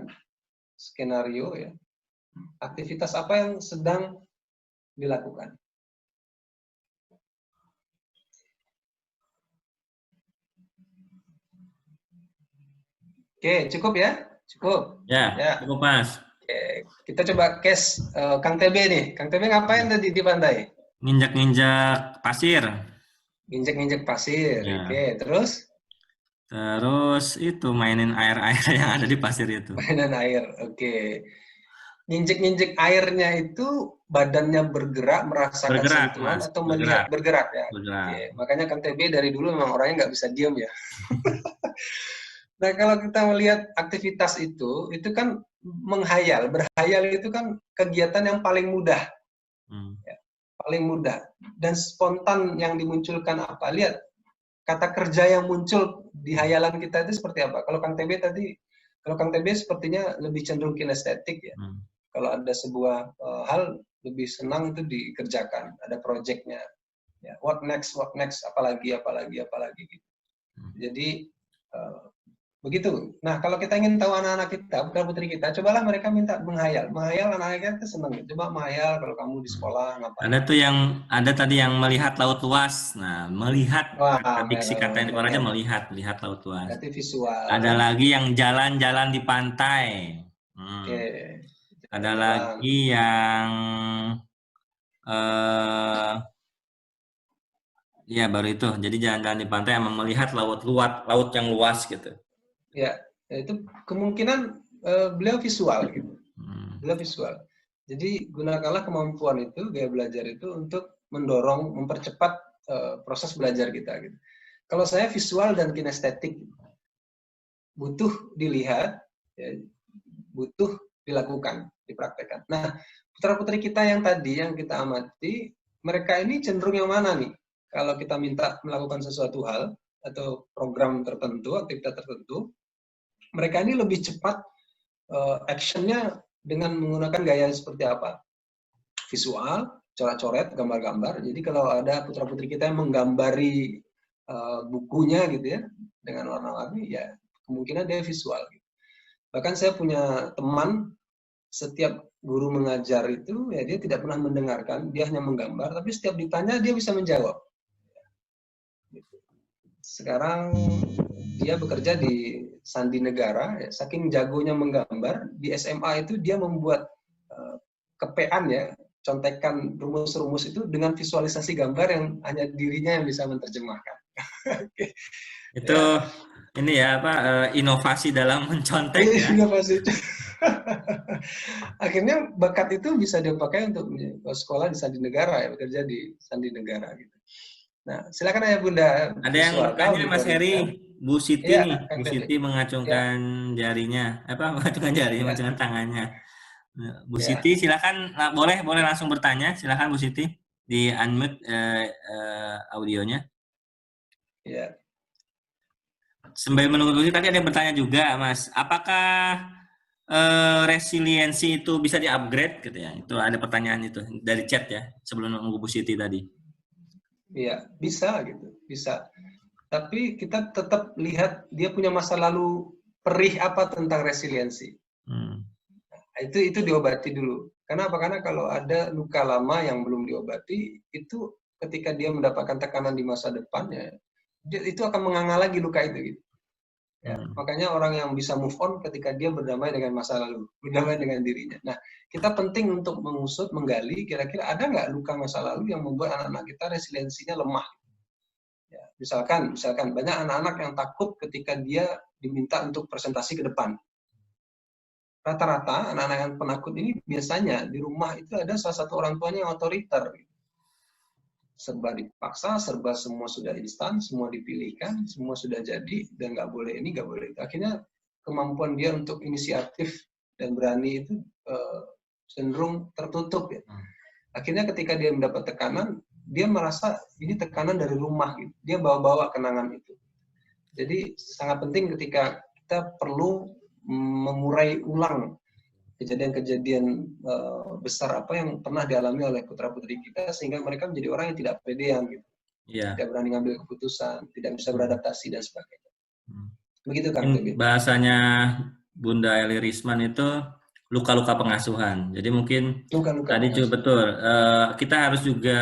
skenario ya, aktivitas apa yang sedang dilakukan. Oke, cukup ya? Cukup. Ya, cukup Mas. Oke, kita coba case Kang TB nih. Kang TB ngapain tadi di pantai? Nginjak-nginjak pasir. Injek-injek pasir. Ya. Oke, terus? Terus itu mainin air-air yang ada di pasir itu. Mainan air. Oke. Nginjek-nginjek airnya itu badannya bergerak, merasakan Bergerak, sentuhan Mas. atau melihat bergerak ya? Bergerak. Oke. Makanya Kang TB dari dulu memang orangnya nggak bisa diem ya. Nah, kalau kita melihat aktivitas itu kan menghayal. Berhayal itu kan kegiatan yang paling mudah. Ya, paling mudah. Dan spontan yang dimunculkan apa? Lihat, kata kerja yang muncul di hayalan kita itu seperti apa? Kalau Kang TB sepertinya lebih cenderung kinestetik ya. Kalau ada sebuah hal, lebih senang itu dikerjakan. Ada proyeknya. Ya, what next, apalagi gitu. Jadi, begitu. Nah, kalau kita ingin tahu anak-anak kita, putra-putri kita, cobalah mereka minta menghayal. Menghayal anak-anak kita senang. Coba menghayal kalau kamu di sekolah ngapain. Ada tadi yang melihat laut luas. Nah, melihat, diksi kata yang dipakai aja melihat laut luas. Berarti visual. Ada lagi yang jalan-jalan di pantai. Oke. Ada lagi yang ya baru itu. Jadi jalan-jalan di pantai emang melihat laut yang luas gitu. Ya, itu kemungkinan beliau visual gitu. Beliau visual. Jadi gunakanlah kemampuan itu, gaya belajar itu untuk mendorong, mempercepat proses belajar kita gitu. Kalau saya visual dan kinestetik, butuh dilihat, ya, butuh dilakukan, dipraktekkan. Nah, putra-putri kita yang tadi yang kita amati, mereka ini cenderung yang mana nih? Kalau kita minta melakukan sesuatu hal atau program tertentu, aktivitas tertentu, mereka ini lebih cepat actionnya dengan menggunakan gaya seperti apa? Visual, coret-coret, gambar-gambar. Jadi kalau ada putra-putri kita yang menggambari bukunya gitu ya, dengan warna-warni, ya kemungkinan dia visual. Gitu. Bahkan saya punya teman, setiap guru mengajar itu, ya dia tidak pernah mendengarkan, dia hanya menggambar, tapi setiap ditanya dia bisa menjawab. Sekarang dia bekerja di Sandi Negara, ya, saking jagonya menggambar, di SMA itu dia membuat kepean ya, contekan rumus-rumus itu dengan visualisasi gambar yang hanya dirinya yang bisa menerjemahkan. Okay. Itu ya. Ini ya apa inovasi dalam mencontek ya. Inovasi. Akhirnya bakat itu bisa dipakai untuk sekolah di Sandi Negara ya, bekerja di Sandi Negara gitu. Nah, silakan Ayah Bunda. Ada yang bertanya Mas Heri, Bu Siti ya, nih, Bu Siti mengacungkan jarinya, mengacungkan jarinya, mengacungkan tangannya. Bu Siti, silakan, boleh langsung bertanya, silakan Bu Siti, di unmute audionya. Ya. Sambil menunggu Bu Siti, tadi ada yang bertanya juga, Mas, apakah resiliensi itu bisa di-upgrade gitu ya? Itu ada pertanyaan itu dari chat ya, sebelum menunggu Bu Siti tadi. Iya, bisa gitu, bisa. Tapi kita tetap lihat dia punya masa lalu perih apa tentang resiliensi. Itu diobati dulu. Karena apa? Karena kalau ada luka lama yang belum diobati, itu ketika dia mendapatkan tekanan di masa depan, ya, itu akan menganga lagi luka itu. Gitu. Ya, makanya orang yang bisa move on ketika dia berdamai dengan masa lalu, berdamai dengan dirinya. Nah, kita penting untuk mengusut, menggali, kira-kira ada nggak luka masa lalu yang membuat anak-anak kita resiliensinya lemah. Ya, misalkan banyak anak-anak yang takut ketika dia diminta untuk presentasi ke depan. Rata-rata anak-anak yang penakut ini biasanya di rumah itu ada salah satu orang tuanya yang otoriter. Serba dipaksa, serba semua sudah instan, semua dipilihkan, semua sudah jadi, dan nggak boleh ini, nggak boleh itu. Akhirnya kemampuan dia untuk inisiatif dan berani itu cenderung tertutup ya. Akhirnya ketika dia mendapat tekanan, dia merasa ini tekanan dari rumah gitu. Dia bawa-bawa kenangan itu. Jadi sangat penting ketika kita perlu memurai ulang kejadian-kejadian besar apa yang pernah dialami oleh putra-putri kita, sehingga mereka menjadi orang yang tidak pedean gitu. Tidak berani ngambil keputusan, tidak bisa beradaptasi dan sebagainya. Begitu Kang TB. Bahasanya Bunda Eli Risman itu luka-luka pengasuhan. Jadi mungkin tadi juga betul, kita harus juga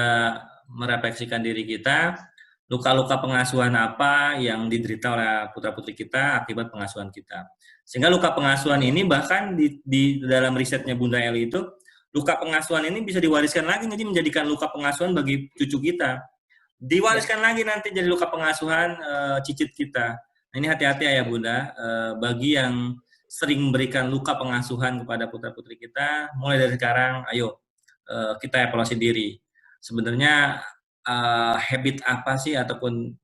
merefleksikan diri kita, luka-luka pengasuhan apa yang diderita oleh putra-putri kita akibat pengasuhan kita. Sehingga luka pengasuhan ini bahkan di dalam risetnya Bunda Eli itu, luka pengasuhan ini bisa diwariskan lagi, jadi menjadikan luka pengasuhan bagi cucu kita. Diwariskan lagi nanti jadi luka pengasuhan cicit kita. Nah, ini hati-hati Ayah Bunda, bagi yang sering memberikan luka pengasuhan kepada putra-putri kita, mulai dari sekarang, ayo kita evaluasi diri. Sebenarnya habit apa sih, ataupun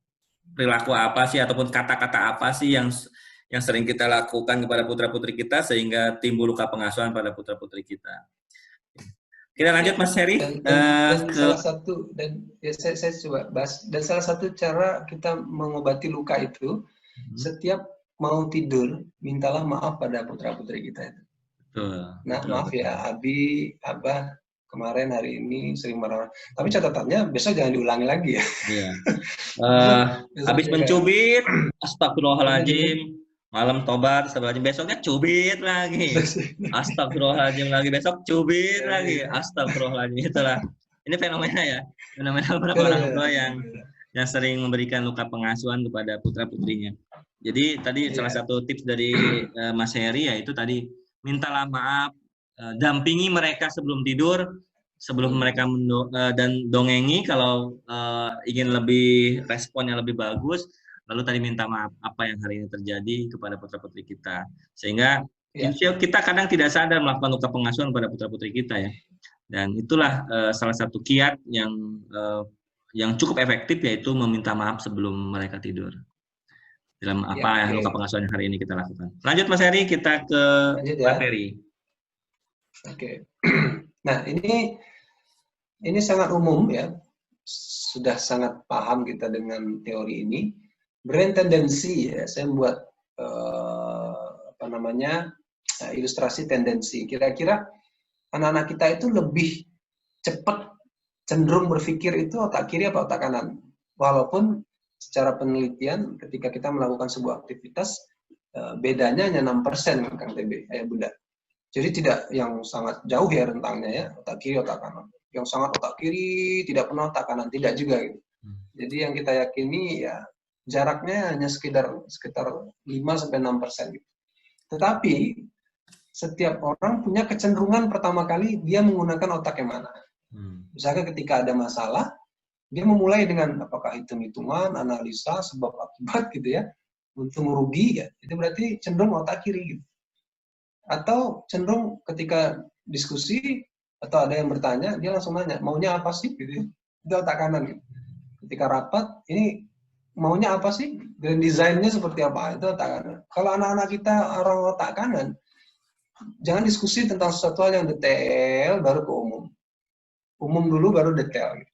perilaku apa sih, ataupun kata-kata apa sih yang sering kita lakukan kepada putra-putri kita sehingga timbul luka pengasuhan pada putra-putri kita. Kita lanjut Mas Heri. Salah satu saya coba bahas, dan salah satu cara kita mengobati luka itu, setiap mau tidur mintalah maaf pada putra-putri kita itu. Nah, maaf ya Abi, Abah, kemarin hari ini sering marah. Tapi catatannya besok jangan diulangi lagi ya. Iya. Habis mencubit, astagfirullahaladzim. Malam tobat, astagfirullahaladzim. Besoknya cubit lagi. Astagfirullahaladzim lagi. Besok cubit lagi. Astagfirullahaladzim. Itulah. Ini fenomena ya. Fenomena beberapa orang tua yang sering memberikan luka pengasuhan kepada putra-putrinya. Jadi tadi salah satu tips dari Mas Heri yaitu tadi mintalah maaf, dampingi mereka sebelum tidur, sebelum mereka dan dongengi kalau ingin lebih responnya lebih bagus, lalu tadi minta maaf apa yang hari ini terjadi kepada putra-putri kita, sehingga kita kadang tidak sadar melakukan luka pengasuhan kepada putra-putri kita ya, dan itulah salah satu kiat yang cukup efektif, yaitu meminta maaf sebelum mereka tidur dalam apa luka pengasuhan yang hari ini kita lakukan. Lanjut Mas Heri, kita ke Mbak Ferry. Oke. Nah, ini sangat umum ya. Sudah sangat paham kita dengan teori ini. Brain tendency ya, saya membuat ilustrasi tendensi. Kira-kira anak-anak kita itu lebih cepat cenderung berpikir itu otak kiri atau otak kanan. Walaupun secara penelitian ketika kita melakukan sebuah aktivitas bedanya hanya 6% Kang TB, Ayah Bunda. Jadi tidak yang sangat jauh ya rentangnya ya, otak kiri, otak kanan. Yang sangat otak kiri, tidak pernah otak kanan, tidak juga gitu. Jadi yang kita yakini ya jaraknya hanya sekitar 5-6% gitu. Tetapi setiap orang punya kecenderungan pertama kali dia menggunakan otak yang mana. Misalnya ketika ada masalah, dia memulai dengan apakah hitung-hitungan, analisa, sebab akibat gitu ya, untung rugi ya, itu berarti cenderung otak kiri gitu. Atau cenderung ketika diskusi atau ada yang bertanya, dia langsung nanya, maunya apa sih gitu ya, itu otak kanan gitu. Ketika rapat, ini maunya apa sih, grand design-nya seperti apa, itu otak kanan. Kalau anak-anak kita orang otak kanan, jangan diskusi tentang sesuatu hal yang detail, baru ke umum. Umum dulu, baru detail gitu.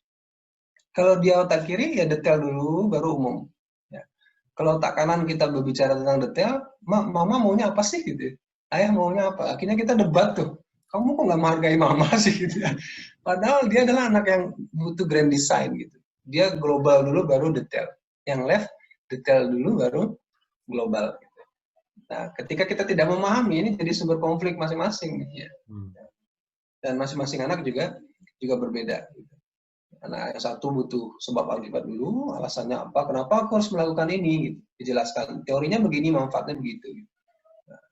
Kalau dia otak kiri, ya detail dulu, baru umum. Ya. Kalau otak kanan kita berbicara tentang detail, mama maunya apa sih gitu? Ayah maunya apa? Akhirnya kita debat tuh. Kamu kok nggak menghargai mama sih gitu ya? Padahal dia adalah anak yang butuh grand design gitu. Dia global dulu, baru detail. Yang left, detail dulu, baru global. Gitu. Nah, ketika kita tidak memahami, ini jadi sumber konflik masing-masing. Gitu ya. Dan masing-masing anak juga berbeda. Gitu. Karena yang satu butuh sebab akibat dulu, alasannya apa, kenapa aku harus melakukan ini, gitu. Dijelaskan. Teorinya begini, manfaatnya begitu. Gitu. Nah,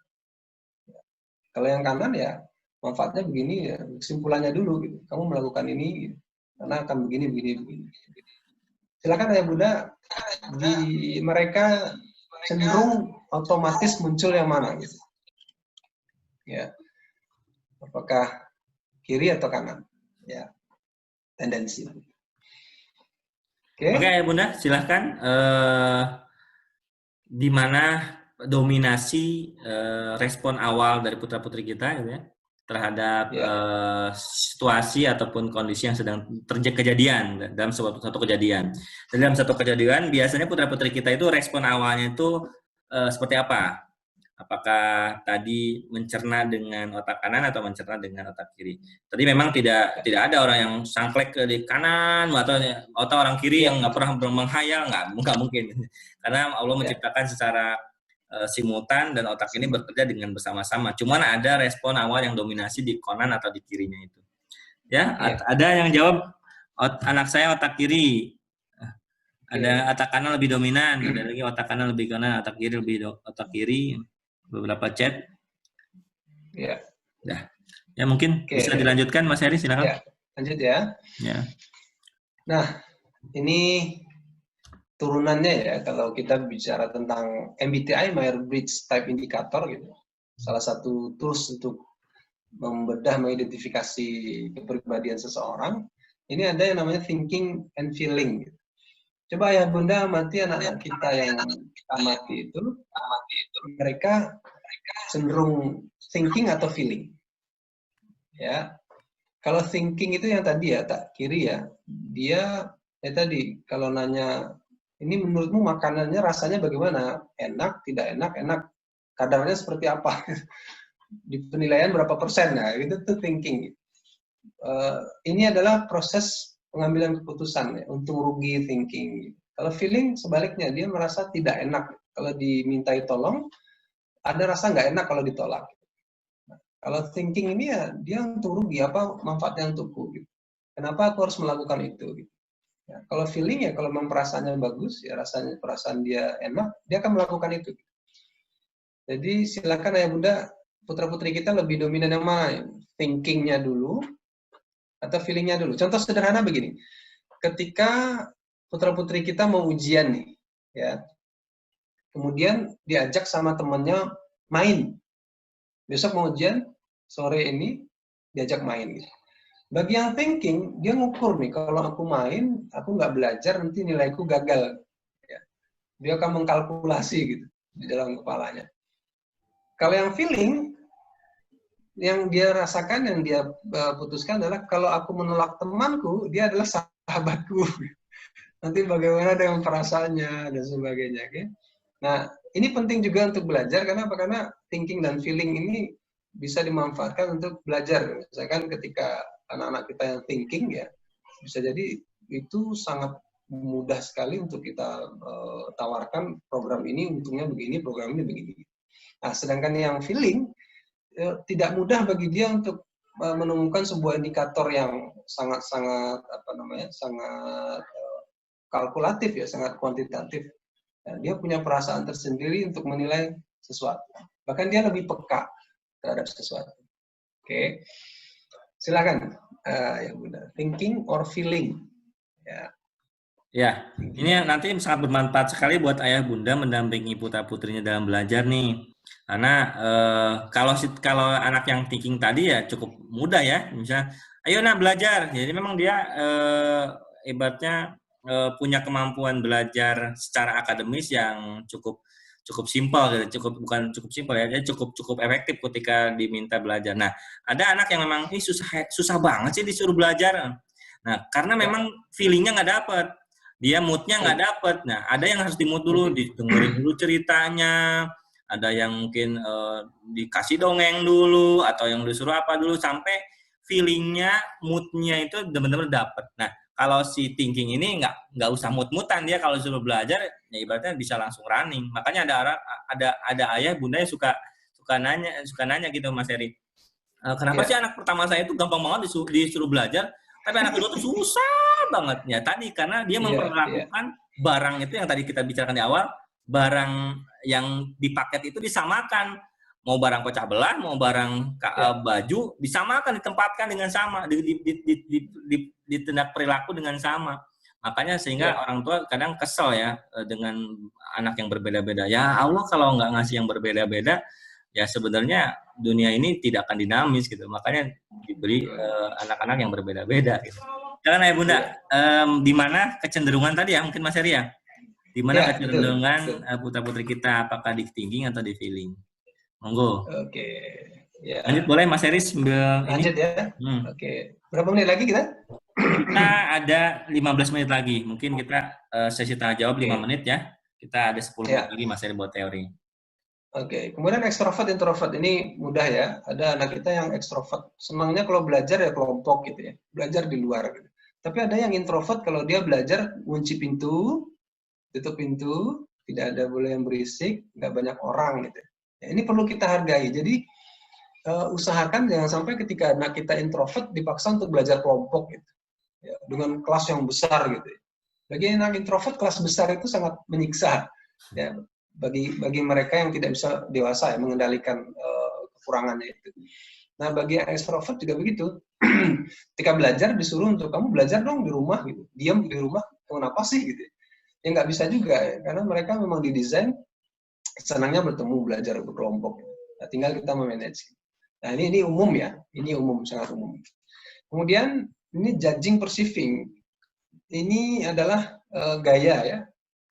ya. Kalau yang kanan ya, manfaatnya begini, ya kesimpulannya dulu. Gitu. Kamu melakukan ini, gitu. Karena akan begini. Silakan Ayah Bunda, di mereka cenderung otomatis muncul yang mana? Gitu. Ya, apakah kiri atau kanan? Ya. Tendensi. Oke, Bunda, silahkan. Di mana dominasi respon awal dari putra-putri kita, gitu ya? terhadap situasi ataupun kondisi yang sedang kejadian dalam satu kejadian. Dan dalam satu kejadian biasanya putra-putri kita itu respon awalnya itu seperti apa? Apakah tadi mencerna dengan otak kanan atau mencerna dengan otak kiri? Tadi memang tidak ada orang yang sangklek ke di kanan atau orang kiri yang nggak pernah menghayal, nggak mungkin. Karena Allah menciptakan secara simultan dan otak ini bekerja dengan bersama-sama. Cuman ada respon awal yang dominasi di kanan atau di kirinya itu. Ya, ada yang jawab anak saya otak kiri. Ada otak kanan lebih dominan, ada lagi otak kanan lebih kanan, otak kiri lebih otak kiri. Beberapa chat. Ya. Ya mungkin bisa dilanjutkan Mas Heri, silakan. Ya, lanjut ya. Ya. Nah, ini turunannya ya, kalau kita bicara tentang MBTI, Myers-Briggs Type Indicator gitu. Salah satu tools untuk membedah mengidentifikasi kepribadian seseorang. Ini ada yang namanya thinking and feeling. Coba ya Bunda amati anak-anak kita yang amati itu, mereka cenderung thinking atau feeling. Ya, kalau thinking itu yang tadi ya, tak kiri ya, dia tadi kalau nanya, ini menurutmu makanannya rasanya bagaimana? Enak, tidak enak, enak. Kadarnya seperti apa? Di penilaian berapa persen? Nah, itu tuh thinking. Ini adalah proses pengambilan keputusan ya, untung rugi thinking. Kalau feeling sebaliknya, dia merasa tidak enak kalau dimintai tolong, ada rasa nggak enak kalau ditolak. Nah, kalau thinking ini ya dia untung rugi, apa manfaatnya untukku? Gitu. Kenapa aku harus melakukan itu? Gitu. Ya, kalau feeling ya kalau memang perasaannya bagus, ya rasanya perasaan dia enak, dia akan melakukan itu. Jadi silakan ayah bunda, putra putri kita lebih dominan yang mana? Thinkingnya dulu atau feelingnya dulu. Contoh sederhana begini, ketika putra-putri kita mau ujian nih, ya, kemudian diajak sama temennya main, besok mau ujian, sore ini diajak main. Gitu. Bagi yang thinking, dia ngukur nih, kalau aku main, aku nggak belajar, nanti nilaiku gagal. Ya. Dia akan mengkalkulasi gitu di dalam kepalanya. Kalau yang feeling, yang dia rasakan, yang dia putuskan adalah kalau aku menolak temanku, dia adalah sahabatku. Nanti bagaimana dengan perasaannya dan sebagainya. Okay? Nah, ini penting juga untuk belajar. Karena apa? Karena thinking dan feeling ini bisa dimanfaatkan untuk belajar. Misalkan ketika anak-anak kita yang thinking, ya bisa jadi itu sangat mudah sekali untuk kita tawarkan program ini untungnya begini, program ini begini. Nah, sedangkan yang feeling tidak mudah bagi dia untuk menemukan sebuah indikator yang sangat kalkulatif ya, sangat kuantitatif. Dan dia punya perasaan tersendiri untuk menilai sesuatu. Bahkan dia lebih peka terhadap sesuatu. Oke, silakan ya Bunda. Thinking or feeling? Ya, ini nanti sangat bermanfaat sekali buat ayah bunda mendampingi putra putrinya dalam belajar nih. Karena kalau anak yang thinking tadi ya cukup mudah ya, misalnya, ayo nak belajar. Jadi memang dia ibaratnya punya kemampuan belajar secara akademis yang cukup simpel, gitu. Bukan cukup simpel ya, dia cukup efektif ketika diminta belajar. Nah, ada anak yang memang ini susah banget sih disuruh belajar. Nah, karena memang feelingnya nggak dapet, dia moodnya nggak dapet. Nah, ada yang harus di mood dulu, dengerin dulu ceritanya. Ada yang mungkin dikasih dongeng dulu, atau yang disuruh apa dulu, sampai feelingnya, moodnya itu benar-benar dapet. Nah, kalau si thinking ini nggak usah mood-moodan, dia kalau disuruh belajar, ya ibaratnya bisa langsung running. Makanya ada ayah bunda yang suka nanya gitu Mas Heri. Kenapa sih anak pertama saya itu gampang banget disuruh belajar, tapi anak kedua itu susah banget. Ya tadi karena dia memperlakukan barang itu yang tadi kita bicarakan di awal, barang yang di paket itu disamakan, mau barang pecah belah, mau barang baju disamakan, ditempatkan dengan sama, ditindak perilaku dengan sama. Makanya sehingga orang tua kadang kesel ya dengan anak yang berbeda-beda. Ya Allah kalau nggak ngasih yang berbeda-beda, ya sebenarnya dunia ini tidak akan dinamis gitu. Makanya diberi anak-anak yang berbeda-beda. Gitu. Jangan ya Bunda, di mana kecenderungan tadi ya mungkin Mas Heri ya? Di mana kecenderungan putra-putri kita, apakah di thinking atau di feeling? Monggo. Oke. Ya. Lanjut boleh Mas Heri sambil ini. Lanjut ya. Oke. Berapa menit lagi kita? Kita ada 15 menit lagi. Mungkin kita sesi tanya jawab 5 menit ya. Kita ada 10 menit lagi Mas Heri buat teori. Oke. Kemudian ekstrovert, introvert ini mudah ya. Ada anak kita yang ekstrovert. Senangnya kalau belajar ya kelompok gitu ya. Belajar di luar gitu. Tapi ada yang introvert kalau dia belajar kunci pintu, tutup pintu, tidak ada boleh yang berisik, nggak banyak orang gitu. Ya, ini perlu kita hargai. Jadi usahakan jangan sampai ketika anak kita introvert dipaksa untuk belajar kelompok gitu. Ya, dengan kelas yang besar gitu. Bagi anak introvert kelas besar itu sangat menyiksa. Ya, bagi mereka yang tidak bisa dewasa ya, mengendalikan kekurangannya itu. Nah, bagi ekstrovert juga begitu. Ketika belajar disuruh untuk kamu belajar dong di rumah gitu. Diam di rumah, kenapa sih gitu. Ya nggak bisa juga ya, karena mereka memang didesain senangnya bertemu, belajar berkelompok. Nah, tinggal kita memanage. Nah, ini umum ya, ini umum, sangat umum. Kemudian ini judging perceiving. Ini adalah gaya ya,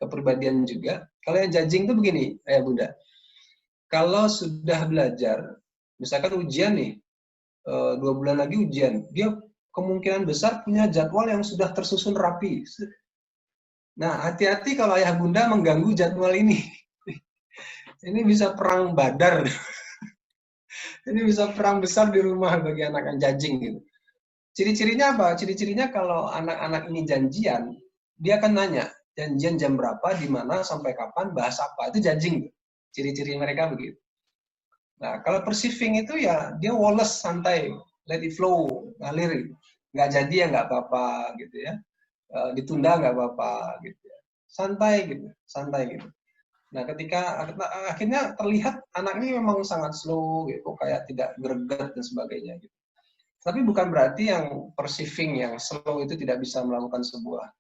kepribadian juga. Kalau yang judging itu begini, Ayah Bunda. Kalau sudah belajar, misalkan ujian nih, 2 bulan lagi ujian, dia kemungkinan besar punya jadwal yang sudah tersusun rapi. Nah, hati-hati kalau Ayah Bunda mengganggu jadwal ini. Ini bisa perang badar. Ini bisa perang besar di rumah bagi anak-anak judging gitu. Ciri-cirinya apa? Ciri-cirinya kalau anak-anak ini janjian, dia akan nanya, janjian jam berapa, di mana, sampai kapan, bahas apa. Itu judging. Ciri-ciri mereka begitu. Nah, kalau perceiving itu ya, dia woles, santai, let it flow, ngalir. Nggak jadi ya nggak apa-apa gitu ya. Ditunda nggak apa-apa gitu ya. Santai gitu, santai gitu. Nah, ketika akhirnya terlihat anak ini memang sangat slow, gitu, kayak tidak greget dan sebagainya. Gitu. Tapi bukan berarti yang perceiving, yang slow itu tidak bisa melakukan sebuah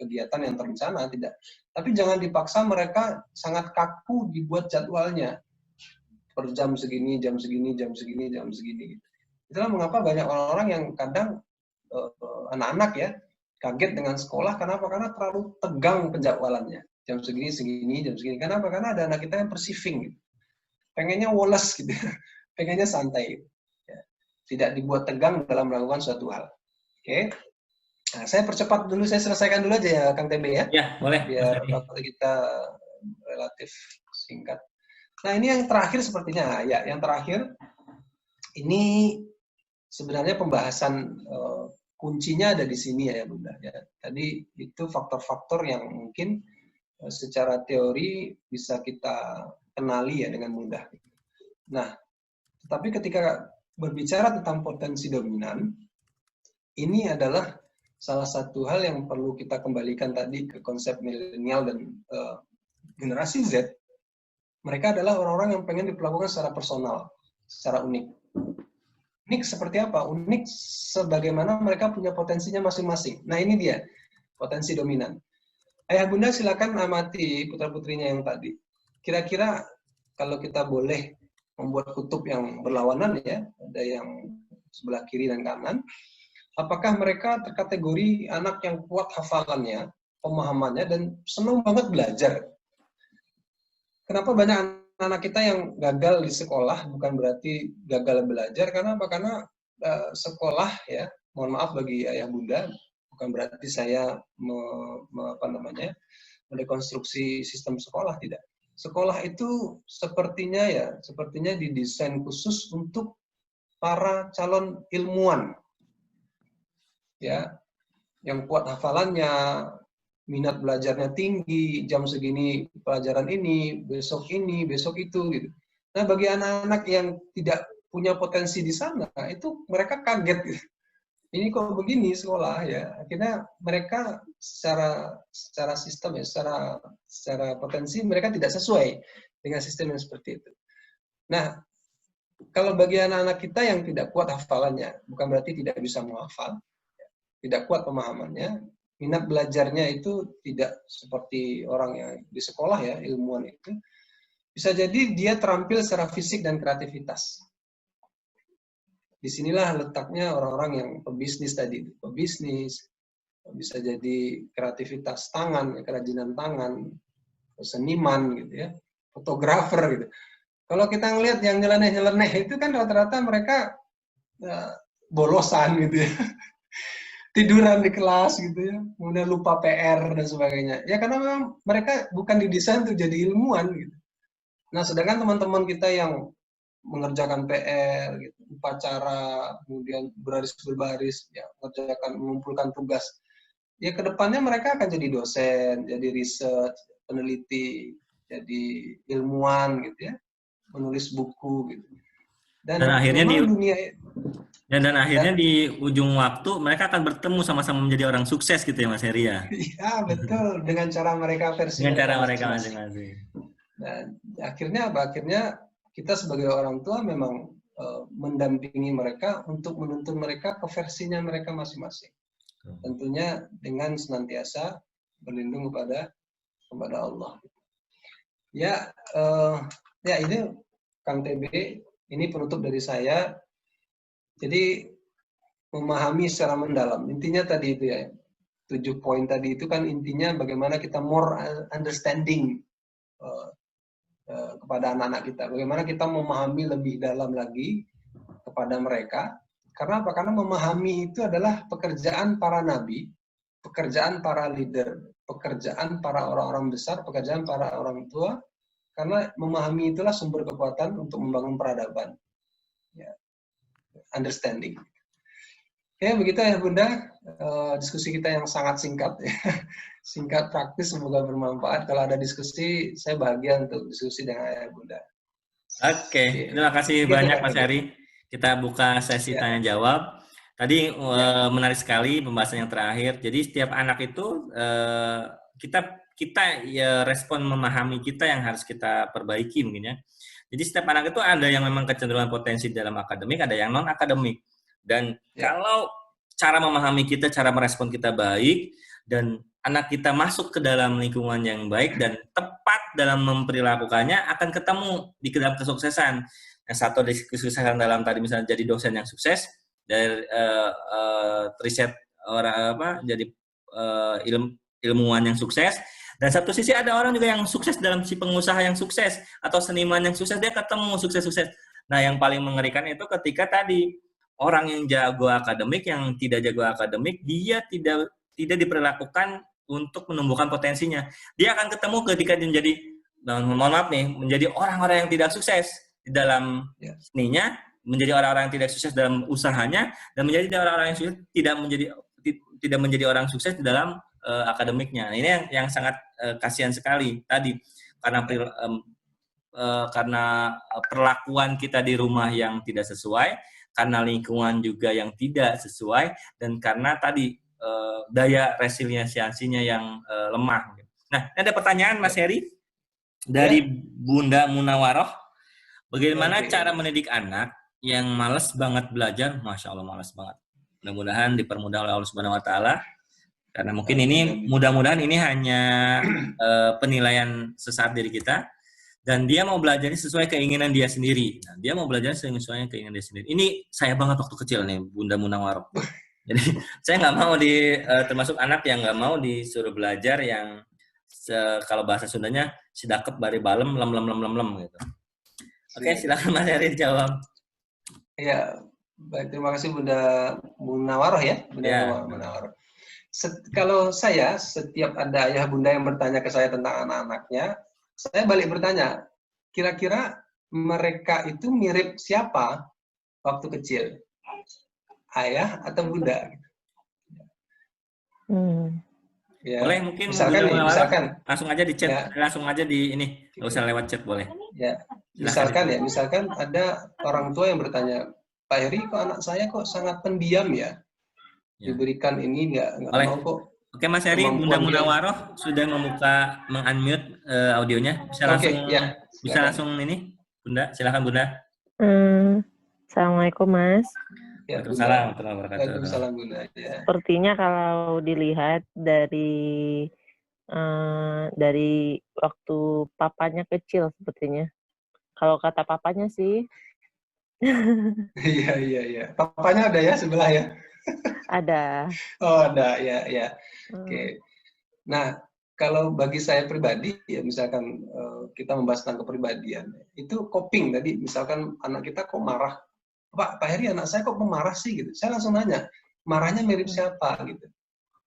kegiatan yang terencana, tidak. Tapi jangan dipaksa mereka sangat kaku dibuat jadwalnya. Per jam segini, jam segini, jam segini, jam segini. Gitu. Itulah mengapa banyak orang-orang yang kadang anak-anak ya kaget dengan sekolah. Kenapa? Karena terlalu tegang penjadwalannya. Jam segini, segini, jam segini. Kenapa? Karena ada anak kita yang perceiving. Gitu. Pengennya woles gitu. Pengennya santai. Gitu. Ya. Tidak dibuat tegang dalam melakukan suatu hal. Oke. Nah, saya percepat dulu, saya selesaikan dulu aja ya, Kang TB ya. Ya, boleh. Biar waktu kita relatif singkat. Nah, ini yang terakhir sepertinya. Ya, yang terakhir. Ini sebenarnya pembahasan kuncinya ada di sini ya Bunda. Ya. Tadi itu faktor-faktor yang mungkin secara teori bisa kita kenali ya dengan mudah. Nah, tetapi ketika berbicara tentang potensi dominan, ini adalah salah satu hal yang perlu kita kembalikan tadi ke konsep milenial dan generasi Z. Mereka adalah orang-orang yang pengen diperlakukan secara personal, secara unik. Unik seperti apa? Unik sebagaimana mereka punya potensinya masing-masing. Nah, ini dia, potensi dominan. Ayah Bunda silakan amati putra-putrinya yang tadi. Kira-kira kalau kita boleh membuat kutub yang berlawanan ya, ada yang sebelah kiri dan kanan, apakah mereka terkategori anak yang kuat hafalannya, pemahamannya, dan senang banget belajar? Kenapa banyak anak kita yang gagal di sekolah? Bukan berarti gagal belajar, karena apa? Karena sekolah ya, mohon maaf bagi Ayah Bunda, bukan berarti saya mendekonstruksi sistem sekolah, tidak. Sekolah itu sepertinya didesain khusus untuk para calon ilmuwan, ya, yang kuat hafalannya, minat belajarnya tinggi, jam segini pelajaran ini, besok itu, gitu. Nah, bagi anak-anak yang tidak punya potensi di sana, itu mereka kaget, gitu. Ini kok begini sekolah ya, akhirnya mereka secara sistem ya, secara potensi mereka tidak sesuai dengan sistem yang seperti itu. Nah, kalau bagi anak-anak kita yang tidak kuat hafalannya, bukan berarti tidak bisa menghafal, tidak kuat pemahamannya, minat belajarnya itu tidak seperti orang yang di sekolah ya, ilmuwan itu, bisa jadi dia terampil secara fisik dan kreativitas. Disinilah letaknya orang-orang yang pebisnis tadi. Pebisnis, bisa jadi kreativitas tangan, kerajinan tangan, seniman gitu ya, fotografer gitu. Kalau kita ngelihat yang nyeleneh-nyeleneh itu kan rata-rata mereka bolosan gitu ya. Tiduran di kelas gitu ya, kemudian lupa PR dan sebagainya. Ya karena memang mereka bukan didesain untuk jadi ilmuwan gitu. Nah, sedangkan teman-teman kita yang mengerjakan PR, gitu, upacara, kemudian berbaris berbaris, ya, mengumpulkan tugas. Ya kedepannya mereka akan jadi dosen, jadi research, peneliti, jadi ilmuwan gitu ya, menulis buku gitu. Dan Dan akhirnya memang dunia dan akhirnya di ujung waktu mereka akan bertemu sama-sama menjadi orang sukses gitu ya Mas Heri ya. ya betul dengan cara mereka versi Dengan cara mereka mereka masing-masing. masing-masing. Dan akhirnya apa? Akhirnya kita sebagai orang tua memang mendampingi mereka untuk menuntun mereka ke versinya mereka masing-masing. Tentunya dengan senantiasa berlindung kepada Allah. Ya, ya ini Kang TB, ini penutup dari saya. Jadi memahami secara mendalam. Intinya tadi itu ya, 7 poin tadi itu kan intinya bagaimana kita more understanding kepada anak-anak kita. Bagaimana kita memahami lebih dalam lagi kepada mereka. Karena apa? Karena memahami itu adalah pekerjaan para nabi, pekerjaan para leader, pekerjaan para orang-orang besar, pekerjaan para orang tua. Karena memahami itulah sumber kekuatan untuk membangun peradaban. Ya. Understanding. Ya begitu ya Bunda, diskusi kita yang sangat singkat, singkat praktis, semoga bermanfaat. Kalau ada diskusi, saya bahagia untuk diskusi dengan Ayah Bunda. Oke, terima kasih banyak Mas Heri. Kita buka sesi tanya jawab. Tadi menarik sekali pembahasan yang terakhir. Jadi setiap anak itu kita ya respon memahami kita yang harus kita perbaiki mungkin ya. Jadi setiap anak itu ada yang memang kecenderungan potensi dalam akademik, ada yang non akademik. Dan kalau cara memahami kita, cara merespon kita baik, dan anak kita masuk ke dalam lingkungan yang baik dan tepat dalam memperilakukannya, akan ketemu di dalam kesuksesan. Yang satu di kesuksesan dalam tadi misalnya jadi dosen yang sukses, dari riset orang jadi ilmuwan yang sukses. Dan satu sisi ada orang juga yang sukses dalam si pengusaha yang sukses atau seniman yang sukses, dia ketemu sukses-sukses. Nah, yang paling mengerikan itu ketika tadi orang yang jago akademik, yang tidak jago akademik, dia tidak diperlakukan untuk menumbuhkan potensinya. Dia akan ketemu ketika dia menjadi, mohon maaf nih, menjadi orang-orang yang tidak sukses di dalam seninya, menjadi orang-orang yang tidak sukses dalam usahanya, dan menjadi orang-orang yang sukses tidak menjadi orang sukses di dalam akademiknya. Nah, ini yang sangat kasihan sekali tadi karena perlakuan kita di rumah yang tidak sesuai, karena lingkungan juga yang tidak sesuai, dan karena tadi daya resiliensinya yang lemah. Nah, ada pertanyaan Mas Heri dari Bunda Munawaroh. Bagaimana cara mendidik anak yang malas banget belajar? Masya Allah, malas banget. Mudah-mudahan dipermudah oleh Allah Subhanahu Wa Taala. Karena mungkin ini mudah-mudahan ini hanya penilaian sesaat diri kita, dan dia mau belajarnya sesuai keinginan dia sendiri. Nah, dia mau belajar sesuai keinginan dia sendiri. Ini saya banget waktu kecil nih, Bunda Munawaroh. Jadi saya nggak mau termasuk anak yang nggak mau disuruh belajar yang kalau bahasa Sundanya sidakep bari balem lem gitu. Oke, silakan Mas Heri jawab. Ya, baik, terima kasih Bunda Munawaroh ya, Bunda Munawaroh. Kalau saya, setiap ada ayah bunda yang bertanya ke saya tentang anak-anaknya, saya balik bertanya, kira-kira mereka itu mirip siapa waktu kecil? Ayah atau bunda? Ya, boleh mungkin misalkan langsung aja di chat, langsung aja di ini, nggak usah lewat chat boleh. Ya, misalkan ada orang tua yang bertanya, Pak Heri, kok anak saya kok sangat pendiam ya? Diberikan ini nggak mau kok. Oke Mas Heri, Bunda Munawaroh sudah meng-unmute audionya. Bisa langsung bisa langsung ini, Bunda. Silakan Bunda. Assalamualaikum Mas. Waalaikumsalam. Waalaikumsalam Bunda. Ya. Sepertinya kalau dilihat dari waktu papanya kecil sepertinya. Kalau kata papanya sih. Iya. Papanya ada ya sebelah ya? Ada. Oh ada, ya. Oke. Nah, kalau bagi saya pribadi, ya misalkan kita membahas tentang kepribadian, itu coping tadi, misalkan anak kita kok marah, Pak Heri anak saya kok pemarah sih gitu. Saya langsung nanya, marahnya mirip siapa gitu,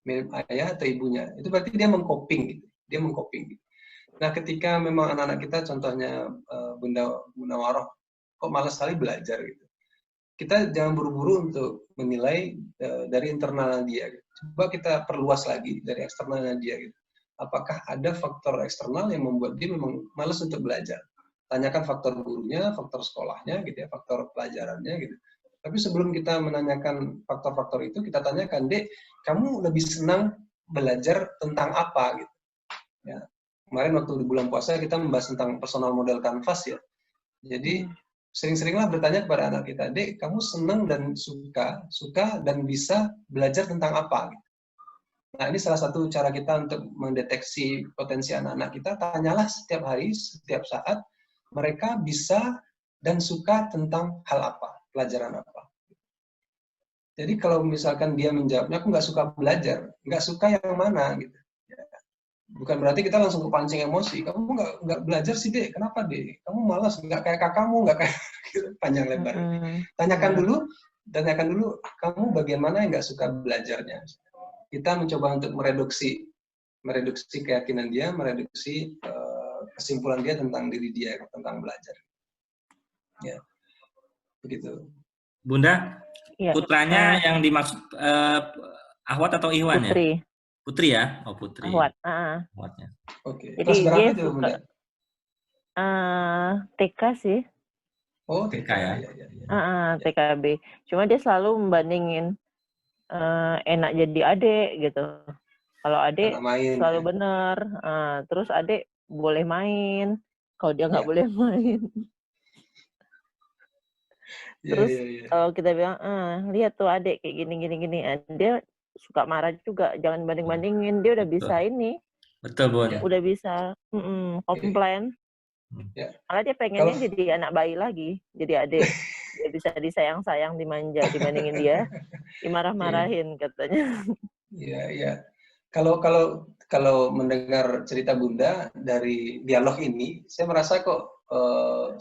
mirip ayah atau ibunya. Itu berarti dia mengcoping gitu, dia mengcoping. Gitu. Nah ketika memang anak-anak kita, contohnya Bunda Munawaroh, kok malas sekali belajar gitu. Kita jangan buru-buru untuk menilai dari internalnya dia. Gitu. Coba kita perluas lagi dari eksternalnya dia gitu. Apakah ada faktor eksternal yang membuat dia memang malas untuk belajar? Tanyakan faktor gurunya, faktor sekolahnya, gitu ya, faktor pelajarannya, gitu. Tapi sebelum kita menanyakan faktor-faktor itu, kita tanyakan, Dek, kamu lebih senang belajar tentang apa? Gitu. Ya. Kemarin waktu di bulan puasa kita membahas tentang personal model canvas ya. Jadi sering-seringlah bertanya kepada anak kita, Dek, kamu senang dan suka dan bisa belajar tentang apa? Gitu. Nah, ini salah satu cara kita untuk mendeteksi potensi anak-anak kita. Tanyalah setiap hari, setiap saat, mereka bisa dan suka tentang hal apa, pelajaran apa. Jadi kalau misalkan dia menjawabnya, aku nggak suka belajar, nggak suka yang mana, gitu. Bukan berarti kita langsung kepancing emosi. Kamu nggak belajar sih, Dek. Kenapa, Dek? Kamu malas, nggak kayak kakakmu, nggak kayak panjang lebar. Tanyakan dulu, kamu bagian mana yang nggak suka belajarnya. Kita mencoba untuk mereduksi keyakinan dia, mereduksi kesimpulan dia tentang diri dia, tentang belajar. Ya, begitu. Bunda, Ya. putranya yang dimaksud Ahwat atau Iwan ya? Putri. Putri ya? Oh, Putri. Ahwat. Ahwatnya. Oke. Jadi Kelas berapa dia itu, suka Bunda? TK sih. Oh, TK ya. TKB. Cuma dia selalu membandingin enak jadi adik gitu. Kalau adik selalu bener. Terus adik boleh main. Kalau dia nggak boleh main. Terus kalau kita bilang, lihat tuh adik kayak gini. Dia suka marah juga. Jangan banding-bandingin. Dia udah bisa ini. Betul, Bun. Udah bisa komplain. Malah dia pengennya jadi anak bayi lagi. Jadi adik. Dia bisa disayang-sayang, dimanja, dibandingin dia. Dimarah-marahin katanya. Iya. Kalau mendengar cerita Bunda dari dialog ini, saya merasa kok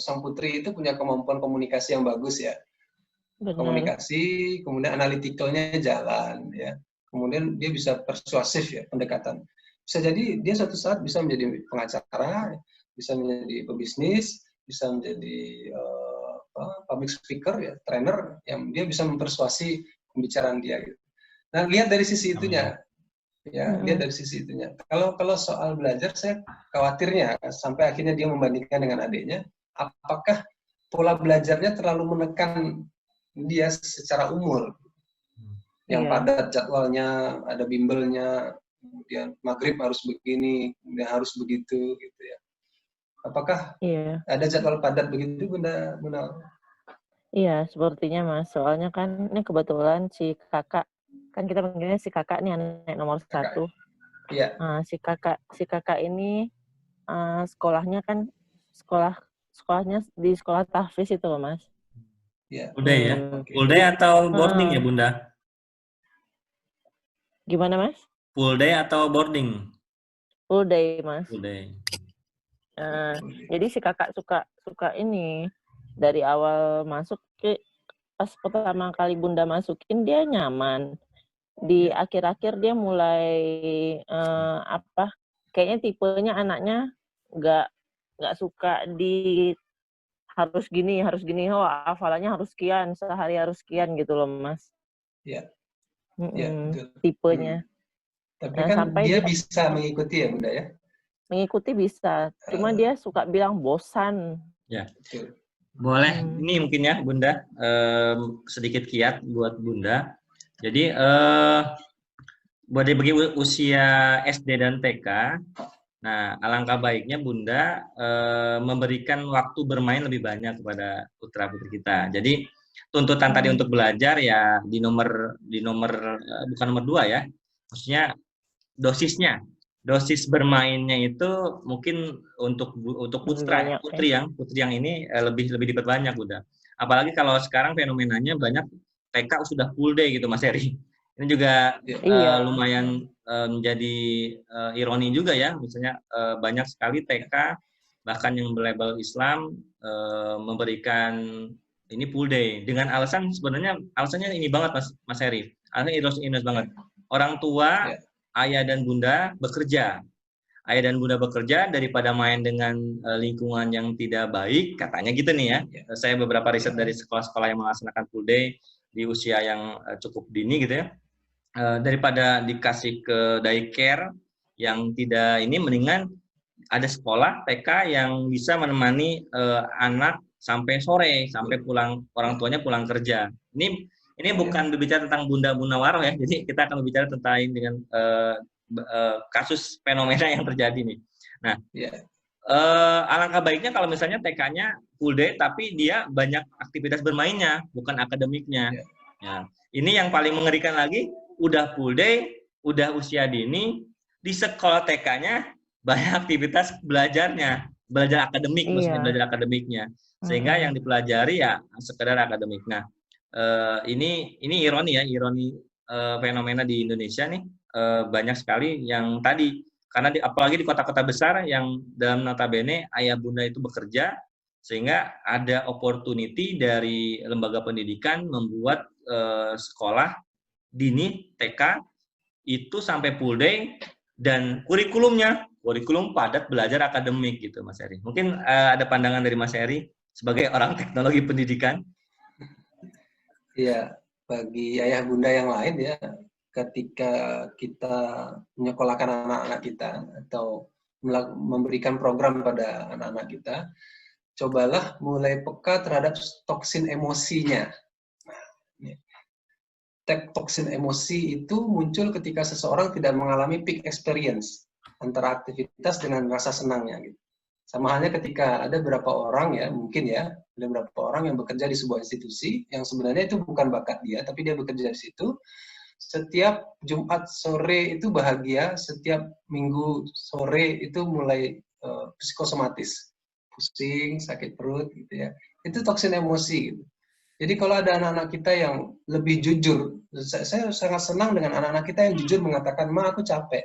sang putri itu punya kemampuan komunikasi yang bagus ya. Benar. Komunikasi, kemudian analitikalnya jalan ya. Kemudian dia bisa persuasif ya pendekatan. Bisa jadi dia suatu saat bisa menjadi pengacara, bisa menjadi pebisnis, bisa menjadi public speaker ya, trainer yang dia bisa mempersuasi pembicaraan dia gitu. Nah, lihat dari sisi itunya. Ya, lihat dari sisi itunya. Kalau soal belajar, saya khawatirnya sampai akhirnya dia membandingkan dengan adiknya, apakah pola belajarnya terlalu menekan dia secara umur, yang padat jadwalnya, ada bimbelnya, kemudian maghrib harus begini, kemudian harus begitu, gitu ya. Apakah ada jadwal padat begitu, Bunda? Iya, sepertinya Mas. Soalnya kan ini kebetulan si kakak, kan kita panggilnya si kakak nih anak nomor 1. Iya. Nah, si kakak ini sekolahnya kan sekolahnya di sekolah tahfiz itu loh Mas. Iya. Full day ya? Full day atau boarding ya Bunda? Gimana Mas? Full day atau boarding? Full day Mas. Full day. Jadi si kakak suka ini dari awal masuk pas pertama kali Bunda masukin dia nyaman. Di akhir-akhir dia mulai kayaknya tipenya anaknya nggak suka di harus gini, hafalannya harus sekian, sehari harus sekian gitu loh Mas. Iya. Tipenya. Tapi kan sampai dia bisa mengikuti ya Bunda ya? Mengikuti bisa, cuma dia suka bilang bosan. Ya, boleh. Ini mungkin ya Bunda, sedikit kiat buat Bunda. Jadi bagi usia SD dan TK, nah alangkah baiknya Bunda memberikan waktu bermain lebih banyak kepada putra-putri kita. Jadi tuntutan tadi untuk belajar ya di nomor bukan nomor 2 ya, maksudnya dosisnya. Dosis bermainnya itu mungkin untuk putri yang ini lebih diperbanyak Bunda. Apalagi kalau sekarang fenomenanya banyak TK sudah full day gitu Mas Heri. Ini juga lumayan menjadi ironi juga ya, misalnya banyak sekali TK bahkan yang berlabel Islam memberikan ini full day dengan alasan sebenarnya alasannya ini banget Mas Heri, alasannya ironis banget. Orang tua, ayah dan bunda bekerja. Ayah dan bunda bekerja daripada main dengan lingkungan yang tidak baik, katanya gitu nih ya. Saya beberapa riset dari sekolah-sekolah yang melaksanakan full day di usia yang cukup dini gitu ya. Daripada dikasih ke daycare yang tidak ini, mendingan ada sekolah TK yang bisa menemani anak sampai sore, sampai pulang orang tuanya pulang kerja. Ini bukan berbicara tentang Bunda Munawaroh ya. Jadi kita akan berbicara tentang dengan kasus fenomena yang terjadi nih. Nah, alangkah baiknya kalau misalnya TK-nya full day tapi dia banyak aktivitas bermainnya, bukan akademiknya. Ya. Ini yang paling mengerikan lagi, udah full day, udah usia dini, di sekolah TK-nya banyak aktivitas belajarnya, belajar akademik, maksudnya belajar akademiknya, sehingga yang dipelajari ya sekedar akademik. Nah, ini ironi ya, ironi fenomena di Indonesia nih, banyak sekali yang tadi, karena apalagi di kota-kota besar yang dalam notabene ayah bunda itu bekerja, sehingga ada opportunity dari lembaga pendidikan membuat sekolah dini TK itu sampai full day dan kurikulum padat belajar akademik gitu, Mas Heri. Mungkin ada pandangan dari Mas Heri sebagai orang teknologi pendidikan. Iya, bagi ayah bunda yang lain ya, ketika kita menyekolahkan anak-anak kita atau memberikan program pada anak-anak kita, cobalah mulai peka terhadap toksin emosinya. Toksin emosi itu muncul ketika seseorang tidak mengalami peak experience antara aktivitas dengan rasa senangnya. Gitu. Sama halnya ketika ada beberapa orang ya, mungkin ya, ada beberapa orang yang bekerja di sebuah institusi yang sebenarnya itu bukan bakat dia, tapi dia bekerja di situ. Setiap Jumat sore itu bahagia, setiap Minggu sore itu mulai psikosomatis, pusing, sakit perut, gitu ya. Itu toksin emosi. Gitu. Jadi kalau ada anak-anak kita yang lebih jujur, saya sangat senang dengan anak-anak kita yang jujur mengatakan, "Ma, aku capek.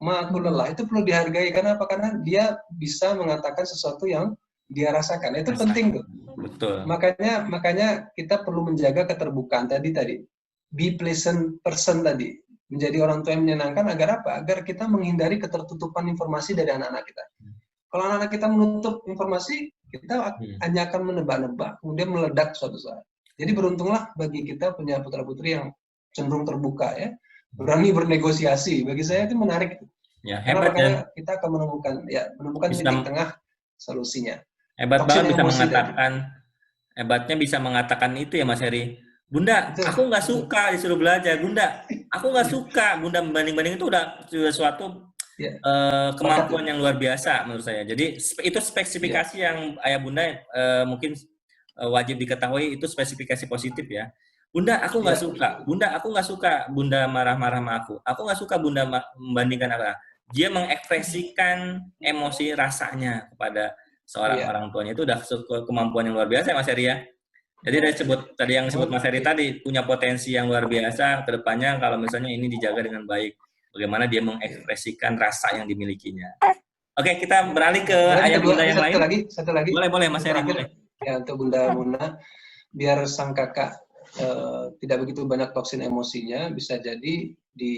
Ma, aku lelah." Itu perlu dihargai. Karena apa? Karena dia bisa mengatakan sesuatu yang dia rasakan. Itu penting tuh. Betul. Makanya kita perlu menjaga keterbukaan tadi. Be pleasant person tadi. Menjadi orang tua yang menyenangkan agar apa? Agar kita menghindari ketertutupan informasi dari anak-anak kita. Kalau anak-anak kita menutup informasi, kita hanya akan menebak-nebak, kemudian meledak suatu saat. Jadi beruntunglah bagi kita punya putra-putri yang cenderung terbuka ya, berani bernegosiasi. Bagi saya itu menarik. Ya, hebat ya. Kita akan menemukan titik tengah solusinya. Hebat banget bisa mengatakan, hebatnya bisa mengatakan itu ya Mas Heri. Bunda, aku nggak suka disuruh belajar. Bunda, aku nggak suka. Bunda membanding-banding itu udah suatu kemampuan yang luar biasa menurut saya. Jadi itu spesifikasi yang ayah bunda mungkin wajib diketahui, itu spesifikasi positif ya. Bunda, aku nggak suka. Bunda, aku nggak suka. Bunda marah-marah sama aku. Aku nggak suka Bunda membandingkan apa. Dia mengekspresikan emosi rasanya kepada seorang orang tuanya, itu udah kemampuan yang luar biasa ya Mas Heri ya. Jadi tadi yang disebut Mas Heri tadi punya potensi yang luar biasa ke depannya kalau misalnya ini dijaga dengan baik. Bagaimana dia mengekspresikan rasa yang dimilikinya. Oke, kita beralih ke ayah bunda yang lain. Satu lagi. Boleh Mas Heri, boleh. Ya, untuk Bunda Muna, biar sang kakak tidak begitu banyak toksin emosinya, bisa jadi di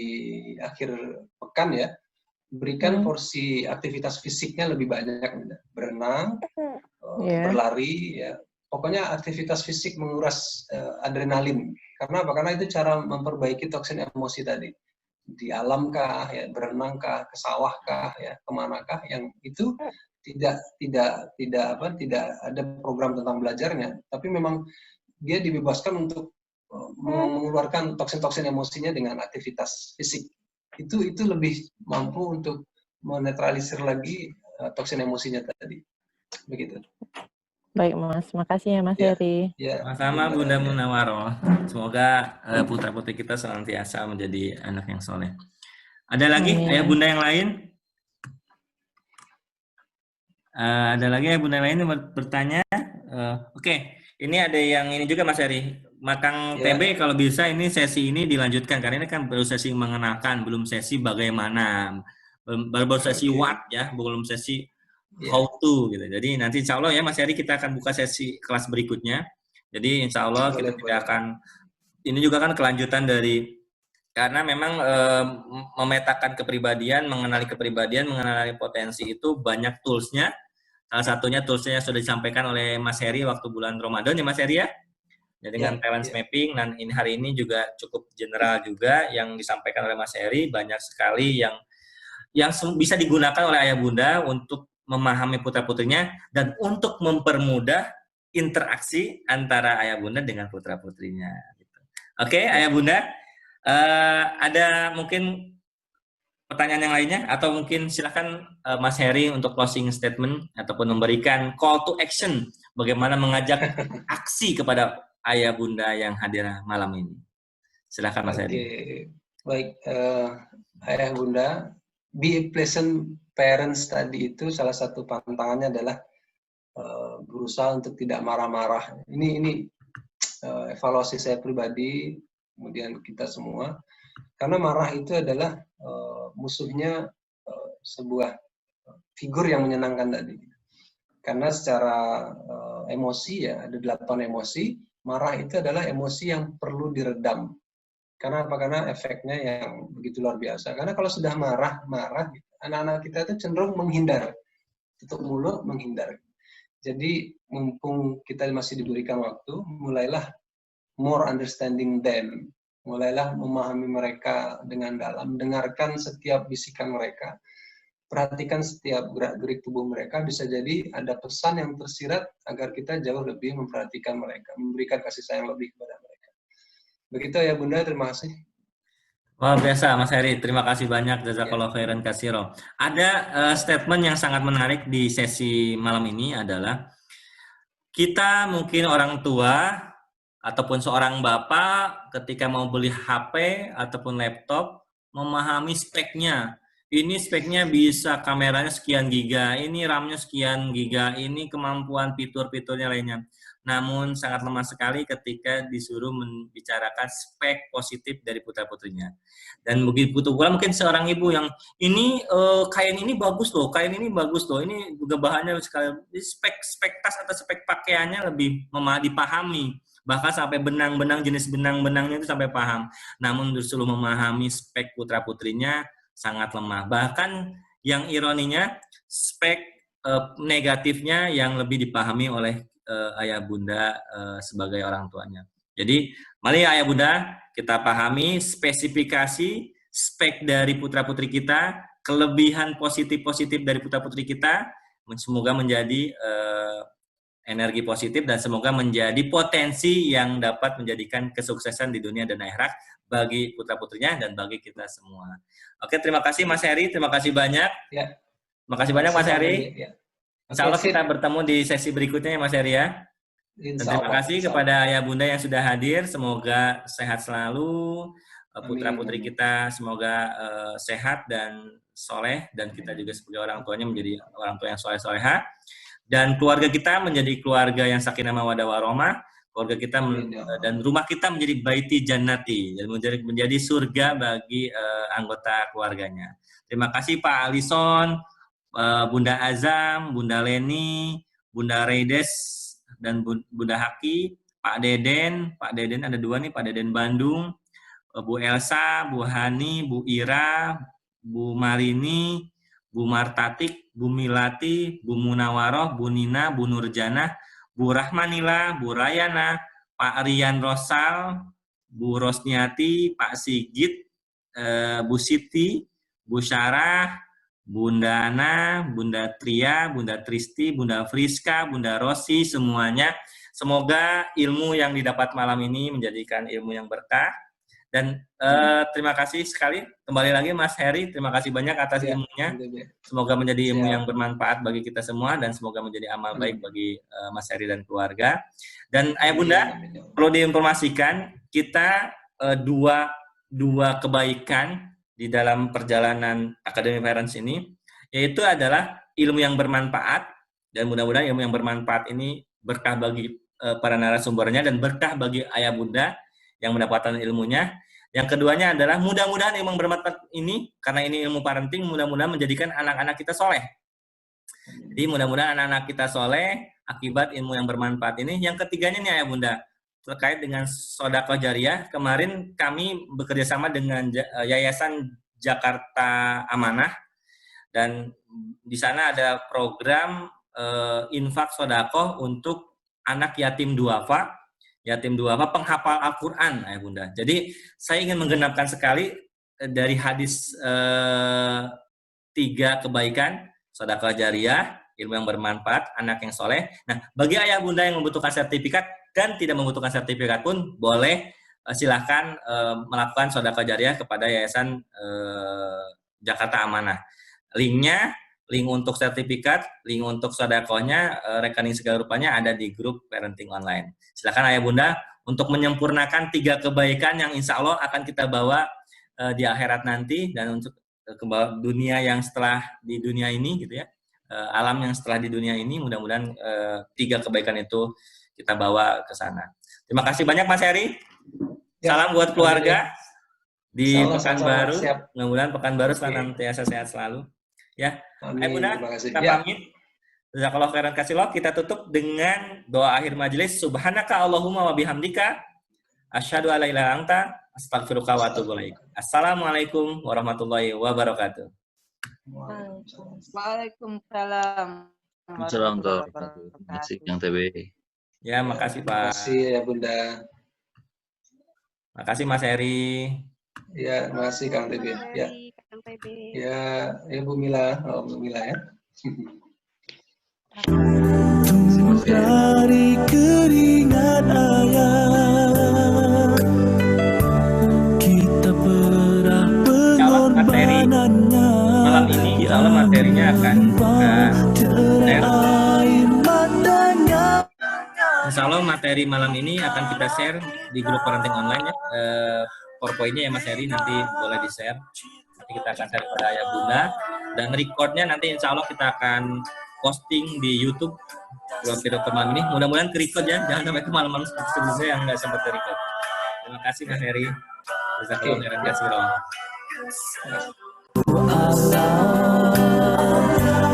akhir pekan ya, berikan porsi aktivitas fisiknya lebih banyak, berenang, berlari, ya. Pokoknya aktivitas fisik menguras adrenalin. Karena apa? Karena itu cara memperbaiki toksin emosi tadi. Di alam kah, ya, berenang kah, ke sawah kah, ya, kemana kah, yang itu tidak ada program tentang belajarnya, tapi memang dia dibebaskan untuk mengeluarkan toksin-toksin emosinya dengan aktivitas fisik. Itu lebih mampu untuk menetralisir lagi toksin emosinya tadi. Begitu. Baik Mas, makasih ya Mas Heri. Sama-sama Bunda Munawaroh. Semoga putra-putri kita senantiasa menjadi anak yang soleh. Ada lagi ayah bunda yang lain? Ada lagi ayah bunda yang lain yang bertanya? Oke, ini ada yang ini juga Mas Heri. Kang TB kalau bisa ini sesi ini dilanjutkan karena ini kan baru sesi mengenalkan, belum sesi bagaimana, baru sesi what ya, belum sesi how to gitu. Jadi nanti insya Allah ya Mas Heri kita akan buka sesi kelas berikutnya. Jadi insya Allah kita tidak akan, ini juga kan kelanjutan dari, karena memang memetakan kepribadian, mengenali kepribadian, mengenali potensi itu banyak toolsnya. Salah satunya toolsnya sudah disampaikan oleh Mas Heri waktu bulan Ramadan ya Mas Heri ya. Jadi dengan talent mapping, dan hari ini juga cukup general juga yang disampaikan oleh Mas Heri, banyak sekali yang bisa digunakan oleh ayah bunda untuk memahami putra-putrinya dan untuk mempermudah interaksi antara ayah bunda dengan putra-putrinya. Oke, ayah bunda, ada mungkin pertanyaan yang lainnya, atau mungkin silakan Mas Heri untuk closing statement ataupun memberikan call to action, bagaimana mengajak aksi kepada ayah bunda yang hadir malam ini. Silakan Mas Heri. Baik, ayah bunda, be a pleasant parents tadi itu salah satu pantangannya adalah berusaha untuk tidak marah-marah. Ini evaluasi saya pribadi, kemudian kita semua, karena marah itu adalah musuhnya sebuah figur yang menyenangkan tadi. Karena secara emosi ya, ada 8 emosi, marah itu adalah emosi yang perlu diredam. Karena apa? Karena efeknya yang begitu luar biasa. Karena kalau sudah marah, anak-anak kita itu cenderung menghindar. Tutup mulut, menghindar. Jadi mumpung kita masih diberikan waktu, mulailah more understanding them. Mulailah memahami mereka dengan dalam, dengarkan setiap bisikan mereka, perhatikan setiap gerak-gerik tubuh mereka, bisa jadi ada pesan yang tersirat agar kita jauh lebih memperhatikan mereka, memberikan kasih sayang lebih kepada mereka. Begitu ya Bunda, terima kasih. Luar biasa Mas Heri, terima kasih banyak, jazakallahu khairan katsiro. Ada statement yang sangat menarik di sesi malam ini adalah, kita mungkin orang tua ataupun seorang bapak ketika mau beli HP ataupun laptop, memahami speknya. Ini speknya bisa kameranya sekian giga, ini RAM-nya sekian giga, ini kemampuan fitur-fiturnya lainnya. Namun sangat lemah sekali ketika disuruh membicarakan spek positif dari putra-putrinya. Dan begitu pula mungkin seorang ibu yang, ini kain ini bagus loh, kain ini bagus loh, ini juga bahannya sekali, spek tas atau spek pakaiannya lebih dipahami. Bahkan sampai benang-benang, jenis benang-benangnya itu sampai paham. Namun disuruh memahami spek putra-putrinya sangat lemah. Bahkan yang ironinya, spek negatifnya yang lebih dipahami oleh ayah bunda sebagai orang tuanya. Jadi, mari ayah bunda kita pahami spesifikasi spek dari putra-putri kita, kelebihan positif-positif dari putra-putri kita, semoga menjadi energi positif dan semoga menjadi potensi yang dapat menjadikan kesuksesan di dunia dan akhirat bagi putra-putrinya dan bagi kita semua. Oke, terima kasih Mas Heri, terima kasih banyak. Ya. Terima kasih banyak Mas Heri. Ya. Insya Allah kita bertemu di sesi berikutnya ya Mas Heri ya. Dan terima kasih kepada ayah bunda yang sudah hadir. Semoga sehat selalu. Putra-putri kita semoga sehat dan soleh. Dan kita juga sebagai orang tuanya menjadi orang tua yang soleh-soleha. Dan keluarga kita menjadi keluarga yang sakinah mawaddah warahmah. Keluarga kita dan rumah kita menjadi baiti jannati. Dan menjadi surga bagi anggota keluarganya. Terima kasih Pak Alison, Bunda Azam, Bunda Leni, Bunda Reides, dan Bunda Haki, Pak Deden ada 2 nih, Pak Deden Bandung, Bu Elsa, Bu Hani, Bu Ira, Bu Marini, Bu Martatik, Bu Milati, Bu Munawaroh, Bu Nina, Bu Nurjana, Bu Rahmanila, Bu Rayana, Pak Rian Rosal, Bu Rosniati, Pak Sigit, Bu Siti, Bu Syarah, Bunda Ana, Bunda Tria, Bunda Tristi, Bunda Friska, Bunda Rosi, semuanya. Semoga ilmu yang didapat malam ini menjadikan ilmu yang berkah. Dan terima kasih sekali. Kembali lagi Mas Heri, terima kasih banyak atas ilmunya. Semoga menjadi ilmu yang bermanfaat bagi kita semua dan semoga menjadi amal baik bagi Mas Heri dan keluarga. Dan ayah bunda, perlu diinformasikan, kita dua kebaikan di dalam perjalanan Akademi Parents ini, yaitu adalah ilmu yang bermanfaat, dan mudah-mudahan ilmu yang bermanfaat ini berkah bagi para narasumbernya dan berkah bagi ayah bunda yang mendapatkan ilmunya. Yang keduanya adalah mudah-mudahan ilmu bermanfaat ini, karena ini ilmu parenting, mudah-mudahan menjadikan anak-anak kita soleh. Jadi mudah-mudahan anak-anak kita soleh akibat ilmu yang bermanfaat ini. Yang ketiganya nih ayah bunda, terkait dengan sedekah jariah. Kemarin kami bekerja sama dengan Yayasan Jakarta Amanah, dan di sana ada program infak sedekah untuk anak yatim duafa penghafal Al-Quran, ayah bunda. Jadi saya ingin menggenapkan sekali dari hadis 3 kebaikan, sedekah jariah, ilmu yang bermanfaat, anak yang soleh. Nah, bagi ayah bunda yang membutuhkan sertifikat dan tidak membutuhkan sertifikat pun boleh silahkan melakukan sedekah jariah kepada Yayasan Jakarta Amanah. Link untuk sertifikat, link untuk sedekahnya, rekening segala rupanya ada di grup parenting online. Silakan ayah bunda untuk menyempurnakan 3 kebaikan yang insya Allah akan kita bawa di akhirat nanti, dan untuk dunia yang setelah di dunia ini gitu ya, alam yang setelah di dunia ini, mudah-mudahan 3 kebaikan itu kita bawa ke sana. Terima kasih banyak Mas Heri. Salam buat keluarga di Pekanbaru. Mudah-mudahan Pekanbaru senantiasa sehat selalu. Ya, ayo bunda, kita pamit. Jazakallahu khairan katsira. Kita tutup dengan doa akhir majelis. Subhanaka Allahumma wa bihamdika asyhadu an la ilaha illa anta astaghfiruka wa atubu ilaik. Assalamualaikum warahmatullahi wabarakatuh. Waalaikumsalam. Assalamualaikum warahmatullahi wabarakatuh. Yang TB. Ya, makasih Pak. Makasih ya bunda. Makasih Mas Heri. Ya, makasih Kang TB. Ya. Ya, Bu Mila, Bu Mila ya. Dari keringat ayah, kita pernah pengorbanannya. Malam ini insya Allah materinya akan insya Allah materi malam ini akan kita share di grup parenting online ya. PowerPoint-nya ya Mas Heri, nanti boleh di-share. Nanti kita akan share kepada ayah bunda, dan recordnya nanti insya Allah kita akan posting di YouTube video malam ini. Mudah-mudahan ke-record ya, jangan sampai malam-malam sebelumnya yang nggak sempat ke-record. Terima kasih Mas Heri. Jazakallahu khairan katsiran.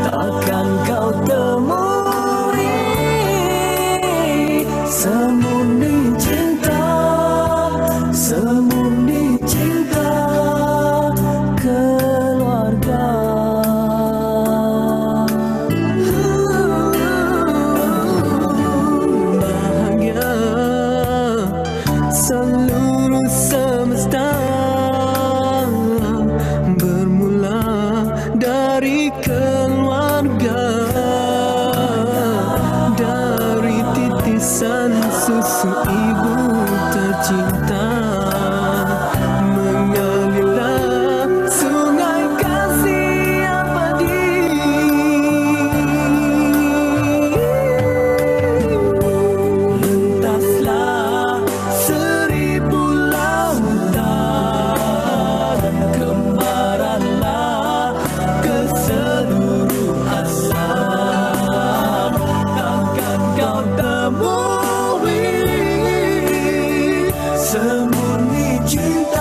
Takkan kau temui semurni cinta, semurni cinta keluarga. Bahagia seluruh semesta bermula dari keluarga, dari titisan susu ibu tercinta, mengalirlah sungai kasih abadi. Lintaslah 1000 lautan, kembaranlah ke seluruh alam. Takkan kau temui semurni cinta